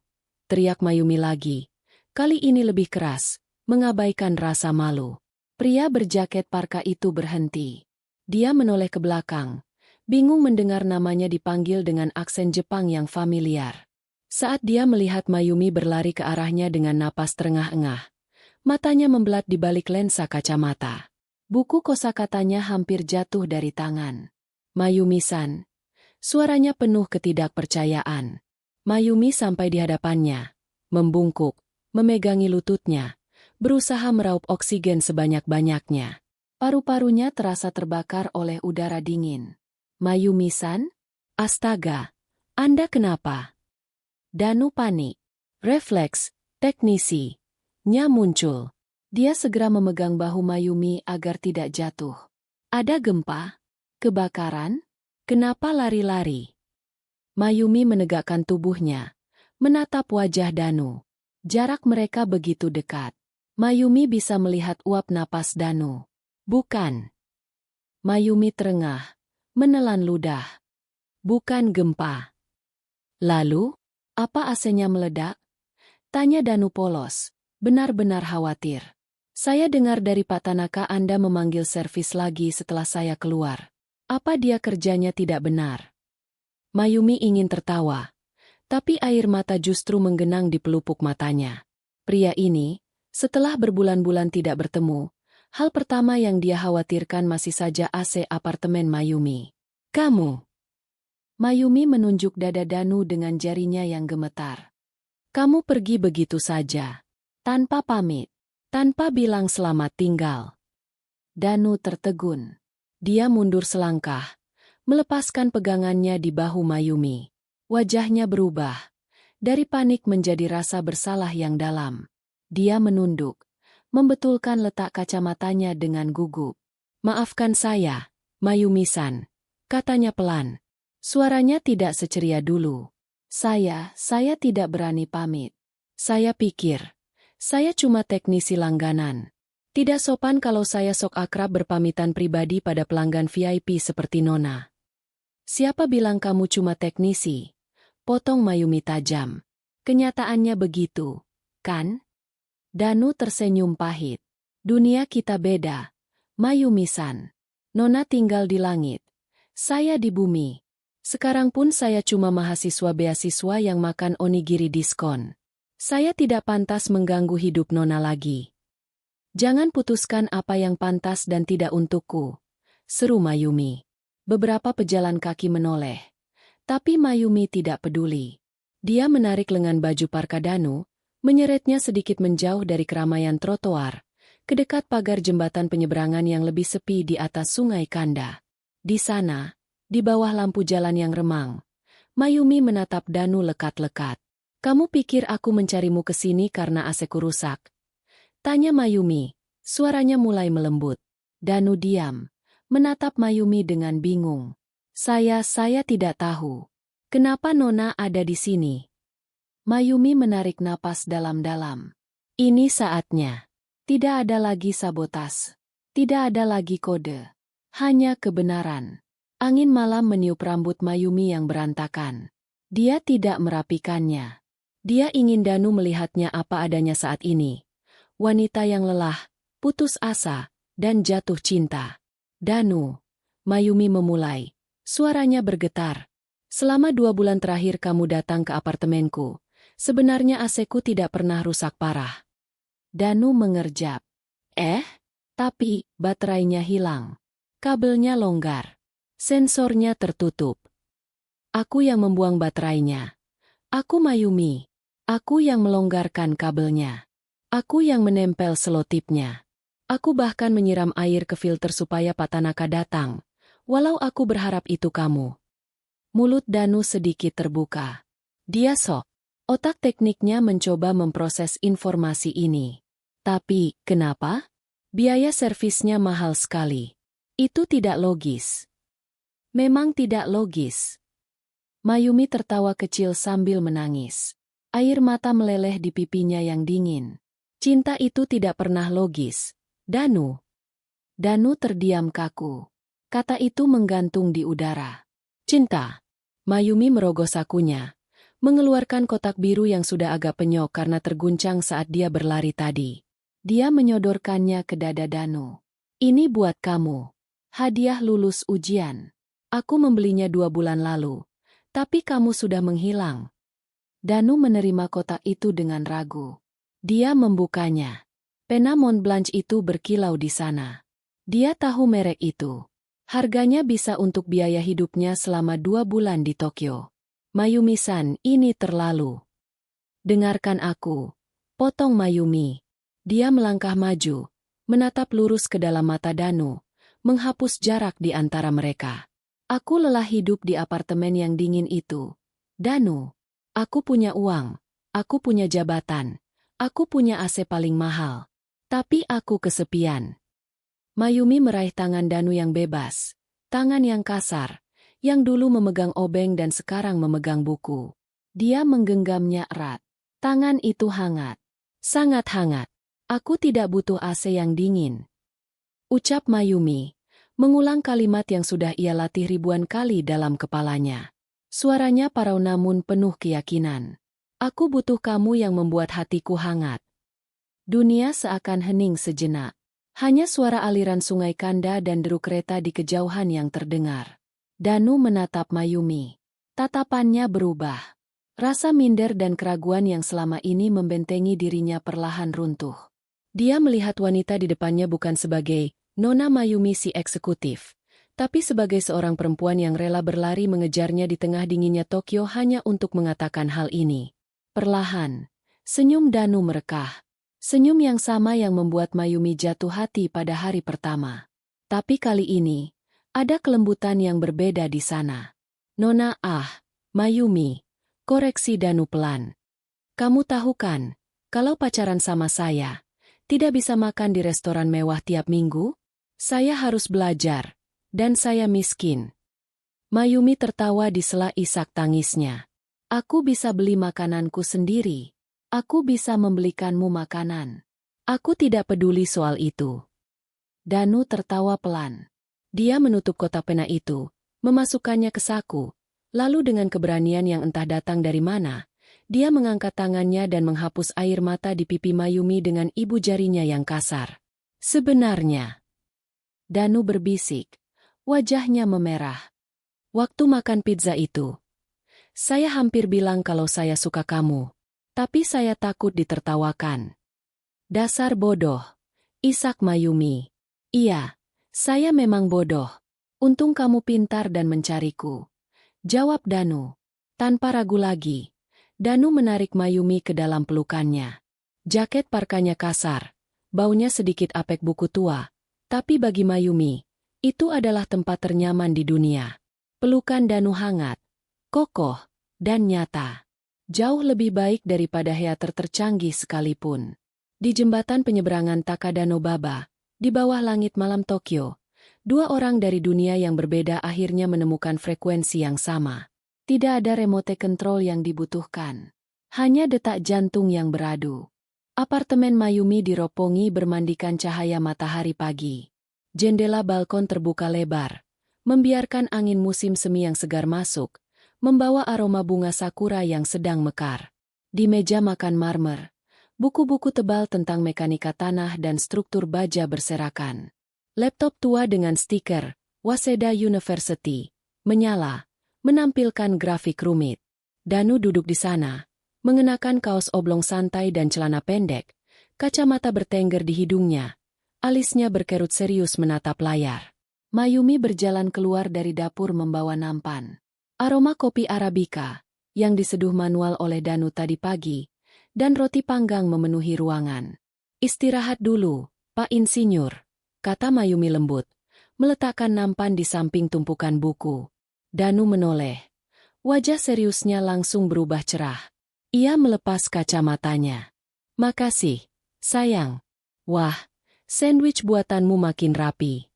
Teriak Mayumi lagi. Kali ini lebih keras, mengabaikan rasa malu. Pria berjaket parka itu berhenti. Dia menoleh ke belakang, bingung mendengar namanya dipanggil dengan aksen Jepang yang familiar. Saat dia melihat Mayumi berlari ke arahnya dengan napas terengah-engah, matanya membelat di balik lensa kacamata. Buku kosakatanya hampir jatuh dari tangan. Mayumi-san. Suaranya penuh ketidakpercayaan. Mayumi sampai di hadapannya, membungkuk, memegangi lututnya, berusaha meraup oksigen sebanyak-banyaknya. Paru-parunya terasa terbakar oleh udara dingin. Mayumi-san? Astaga, Anda kenapa? Danu panik. Refleks, teknisi. Nya muncul. Dia segera memegang bahu Mayumi agar tidak jatuh. Ada gempa? Kebakaran? Kenapa lari-lari? Mayumi menegakkan tubuhnya, menatap wajah Danu. Jarak mereka begitu dekat. Mayumi bisa melihat uap napas Danu. Bukan. Mayumi terengah, menelan ludah. Bukan gempa. Lalu, apa AC-nya meledak? Tanya Danu polos, benar-benar khawatir. Saya dengar dari Pak Tanaka Anda memanggil servis lagi setelah saya keluar. Apa dia kerjanya tidak benar? Mayumi ingin tertawa, tapi air mata justru menggenang di pelupuk matanya. Pria ini, setelah berbulan-bulan tidak bertemu, hal pertama yang dia khawatirkan masih saja AC apartemen Mayumi. Kamu. Mayumi menunjuk dada Danu dengan jarinya yang gemetar. Kamu pergi begitu saja, tanpa pamit. Tanpa bilang selamat tinggal. Danu tertegun. Dia mundur selangkah, melepaskan pegangannya di bahu Mayumi. Wajahnya berubah, dari panik menjadi rasa bersalah yang dalam. Dia menunduk, membetulkan letak kacamatanya dengan gugup. Maafkan saya, Mayumi-san, katanya pelan. Suaranya tidak seceria dulu. Saya tidak berani pamit. Saya pikir, saya cuma teknisi langganan. Tidak sopan kalau saya sok akrab berpamitan pribadi pada pelanggan VIP seperti Nona. Siapa bilang kamu cuma teknisi? Potong Mayumi tajam. Kenyataannya begitu, kan? Danu tersenyum pahit. Dunia kita beda, Mayumi-san. Nona tinggal di langit. Saya di bumi. Sekarang pun saya cuma mahasiswa beasiswa yang makan onigiri diskon. Saya tidak pantas mengganggu hidup Nona lagi. Jangan putuskan apa yang pantas dan tidak untukku, seru Mayumi. Beberapa pejalan kaki menoleh, tapi Mayumi tidak peduli. Dia menarik lengan baju parka Danu, menyeretnya sedikit menjauh dari keramaian trotoar, ke dekat pagar jembatan penyeberangan yang lebih sepi di atas Sungai Kanda. Di sana, di bawah lampu jalan yang remang, Mayumi menatap Danu lekat-lekat. Kamu pikir aku mencarimu ke sini karena AC-ku rusak? Tanya Mayumi, suaranya mulai melembut. Danu diam, menatap Mayumi dengan bingung. Saya tidak tahu. Kenapa Nona ada di sini? Mayumi menarik napas dalam-dalam. Ini saatnya. Tidak ada lagi sabotas. Tidak ada lagi kode. Hanya kebenaran. Angin malam meniup rambut Mayumi yang berantakan. Dia tidak merapikannya. Dia ingin Danu melihatnya apa adanya saat ini. Wanita yang lelah, putus asa, dan jatuh cinta. Danu, Mayumi memulai. Suaranya bergetar. Selama 2 bulan terakhir kamu datang ke apartemenku. Sebenarnya AC-ku tidak pernah rusak parah. Danu mengerjap. Tapi baterainya hilang. Kabelnya longgar. Sensornya tertutup. Aku yang membuang baterainya. Aku Mayumi. Aku yang melonggarkan kabelnya. Aku yang menempel selotipnya. Aku bahkan menyiram air ke filter supaya Pak Tanaka datang. Walau aku berharap itu kamu. Mulut Danu sedikit terbuka. Dia sok. Otak tekniknya mencoba memproses informasi ini. Tapi, kenapa? Biaya servisnya mahal sekali. Itu tidak logis. Memang tidak logis. Mayumi tertawa kecil sambil menangis. Air mata meleleh di pipinya yang dingin. Cinta itu tidak pernah logis. Danu. Danu terdiam kaku. Kata itu menggantung di udara. Cinta. Mayumi merogoh sakunya, mengeluarkan kotak biru yang sudah agak penyok karena terguncang saat dia berlari tadi. Dia menyodorkannya ke dada Danu. Ini buat kamu. Hadiah lulus ujian. Aku membelinya 2 bulan lalu. Tapi kamu sudah menghilang. Danu menerima kotak itu dengan ragu. Dia membukanya. Pena Montblanc itu berkilau di sana. Dia tahu merek itu. Harganya bisa untuk biaya hidupnya selama 2 bulan di Tokyo. Mayumi-san, ini terlalu. Dengarkan aku. Potong Mayumi. Dia melangkah maju, menatap lurus ke dalam mata Danu, menghapus jarak di antara mereka. Aku lelah hidup di apartemen yang dingin itu. Danu. Aku punya uang, aku punya jabatan, aku punya AC paling mahal. Tapi aku kesepian. Mayumi meraih tangan Danu yang bebas. Tangan yang kasar, yang dulu memegang obeng dan sekarang memegang buku. Dia menggenggamnya erat. Tangan itu hangat. Sangat hangat. Aku tidak butuh AC yang dingin. Ucap Mayumi, mengulang kalimat yang sudah ia latih ribuan kali dalam kepalanya. Suaranya parau namun penuh keyakinan. Aku butuh kamu yang membuat hatiku hangat. Dunia seakan hening sejenak. Hanya suara aliran sungai Kanda dan deru kereta di kejauhan yang terdengar. Danu menatap Mayumi. Tatapannya berubah. Rasa minder dan keraguan yang selama ini membentengi dirinya perlahan runtuh. Dia melihat wanita di depannya bukan sebagai Nona Mayumi si eksekutif, tapi sebagai seorang perempuan yang rela berlari mengejarnya di tengah dinginnya Tokyo hanya untuk mengatakan hal ini. Perlahan, senyum Danu merekah. Senyum yang sama yang membuat Mayumi jatuh hati pada hari pertama. Tapi kali ini, ada kelembutan yang berbeda di sana. Nona, Mayumi, koreksi Danu pelan. Kamu tahu kan, kalau pacaran sama saya, tidak bisa makan di restoran mewah tiap minggu? Saya harus belajar, dan saya miskin. Mayumi tertawa di sela isak tangisnya. Aku bisa beli makananku sendiri. Aku bisa membelikanmu makanan. Aku tidak peduli soal itu. Danu tertawa pelan. Dia menutup kotak pena itu, memasukkannya ke saku, lalu dengan keberanian yang entah datang dari mana, dia mengangkat tangannya dan menghapus air mata di pipi Mayumi dengan ibu jarinya yang kasar. Sebenarnya, Danu berbisik, wajahnya memerah. Waktu makan pizza itu, saya hampir bilang kalau saya suka kamu. Tapi saya takut ditertawakan. Dasar bodoh, isak Mayumi. Iya, saya memang bodoh. Untung kamu pintar dan mencariku. Jawab Danu. Tanpa ragu lagi, Danu menarik Mayumi ke dalam pelukannya. Jaket parkanya kasar, baunya sedikit apek buku tua. Tapi bagi Mayumi, itu adalah tempat ternyaman di dunia. Pelukan Danu hangat, kokoh, dan nyata. Jauh lebih baik daripada teater tercanggih sekalipun. Di jembatan penyeberangan Takadanobaba, di bawah langit malam Tokyo, dua orang dari dunia yang berbeda akhirnya menemukan frekuensi yang sama. Tidak ada remote control yang dibutuhkan. Hanya detak jantung yang beradu. Apartemen Mayumi diropongi bermandikan cahaya matahari pagi. Jendela balkon terbuka lebar, membiarkan angin musim semi yang segar masuk, membawa aroma bunga sakura yang sedang mekar. Di meja makan marmer, buku-buku tebal tentang mekanika tanah dan struktur baja berserakan. Laptop tua dengan stiker, Waseda University, menyala, menampilkan grafik rumit. Danu duduk di sana, mengenakan kaos oblong santai dan celana pendek, kacamata bertengger di hidungnya, alisnya berkerut serius menatap layar. Mayumi berjalan keluar dari dapur membawa nampan. Aroma kopi Arabica, yang diseduh manual oleh Danu tadi pagi, dan roti panggang memenuhi ruangan. Istirahat dulu, Pak Insinyur, kata Mayumi lembut, meletakkan nampan di samping tumpukan buku. Danu menoleh. Wajah seriusnya langsung berubah cerah. Ia melepas kacamatanya. Makasih, sayang. Wah, sandwich buatanmu makin rapi.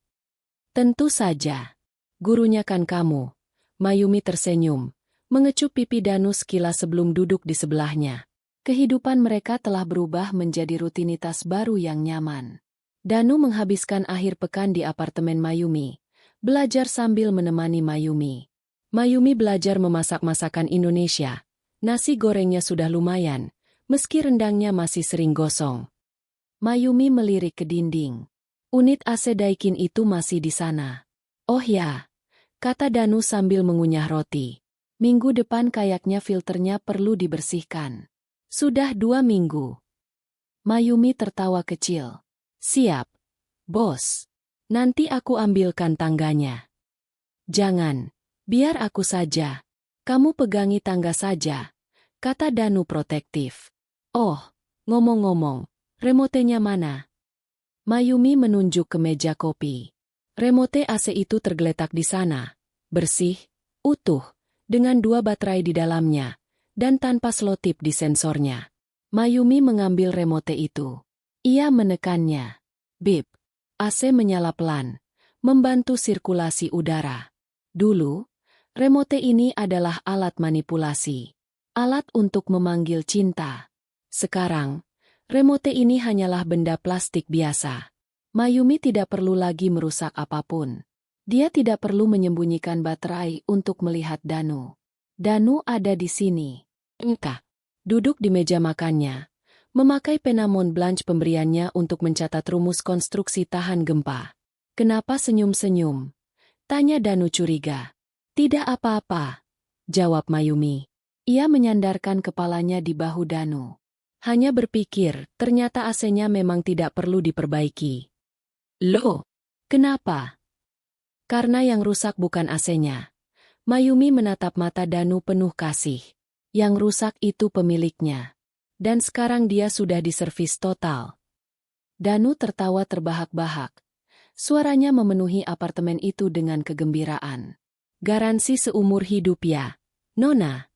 Tentu saja. Gurunya kan kamu. Mayumi tersenyum, mengecup pipi Danu sekilas sebelum duduk di sebelahnya. Kehidupan mereka telah berubah menjadi rutinitas baru yang nyaman. Danu menghabiskan akhir pekan di apartemen Mayumi, belajar sambil menemani Mayumi. Mayumi belajar memasak masakan Indonesia. Nasi gorengnya sudah lumayan, meski rendangnya masih sering gosong. Mayumi melirik ke dinding. Unit AC Daikin itu masih di sana. Oh ya, kata Danu sambil mengunyah roti. Minggu depan kayaknya filternya perlu dibersihkan. Sudah 2 minggu. Mayumi tertawa kecil. Siap, bos. Nanti aku ambilkan tangganya. Jangan, biar aku saja. Kamu pegangi tangga saja, kata Danu protektif. Oh, ngomong-ngomong, remotenya mana? Mayumi menunjuk ke meja kopi. Remote AC itu tergeletak di sana, bersih, utuh, dengan 2 baterai di dalamnya, dan tanpa selotip di sensornya. Mayumi mengambil remote itu. Ia menekannya. Bip. AC menyala pelan, membantu sirkulasi udara. Dulu, remote ini adalah alat manipulasi. Alat untuk memanggil cinta. Sekarang, remote ini hanyalah benda plastik biasa. Mayumi tidak perlu lagi merusak apapun. Dia tidak perlu menyembunyikan baterai untuk melihat Danu. Danu ada di sini. Engkau duduk di meja makannya, memakai pena Montblanc pemberiannya untuk mencatat rumus konstruksi tahan gempa. Kenapa senyum-senyum? Tanya Danu curiga. Tidak apa-apa, jawab Mayumi. Ia menyandarkan kepalanya di bahu Danu. Hanya berpikir, ternyata AC-nya memang tidak perlu diperbaiki. Loh, kenapa? Karena yang rusak bukan AC-nya. Mayumi menatap mata Danu penuh kasih. Yang rusak itu pemiliknya. Dan sekarang dia sudah diservis total. Danu tertawa terbahak-bahak. Suaranya memenuhi apartemen itu dengan kegembiraan. Garansi seumur hidup ya, Nona.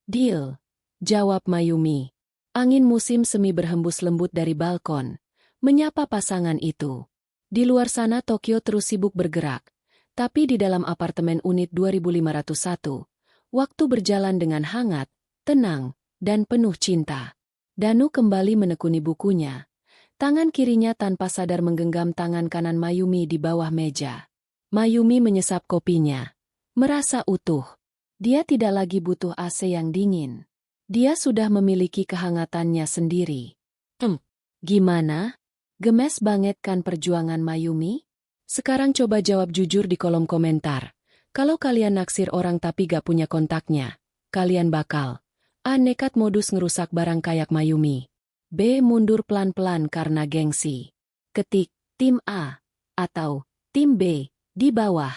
Deal, jawab Mayumi. Angin musim semi berhembus lembut dari balkon, menyapa pasangan itu. Di luar sana Tokyo terus sibuk bergerak, tapi di dalam apartemen unit 2501, waktu berjalan dengan hangat, tenang, dan penuh cinta. Danu kembali menekuni bukunya. Tangan kirinya tanpa sadar menggenggam tangan kanan Mayumi di bawah meja. Mayumi menyesap kopinya. Merasa utuh. Dia tidak lagi butuh AC yang dingin. Dia sudah memiliki kehangatannya sendiri. Gimana? Gemes banget kan perjuangan Mayumi? Sekarang coba jawab jujur di kolom komentar. Kalau kalian naksir orang tapi gak punya kontaknya, kalian bakal A. Nekat modus ngerusak barang kayak Mayumi. B. Mundur pelan-pelan karena gengsi. Ketik tim A atau tim B di bawah.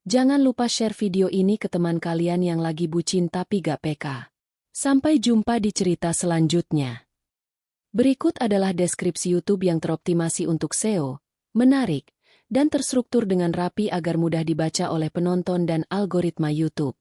Jangan lupa share video ini ke teman kalian yang lagi bucin tapi gak peka. Sampai jumpa di cerita selanjutnya. Berikut adalah deskripsi YouTube yang teroptimasi untuk SEO, menarik, dan terstruktur dengan rapi agar mudah dibaca oleh penonton dan algoritma YouTube.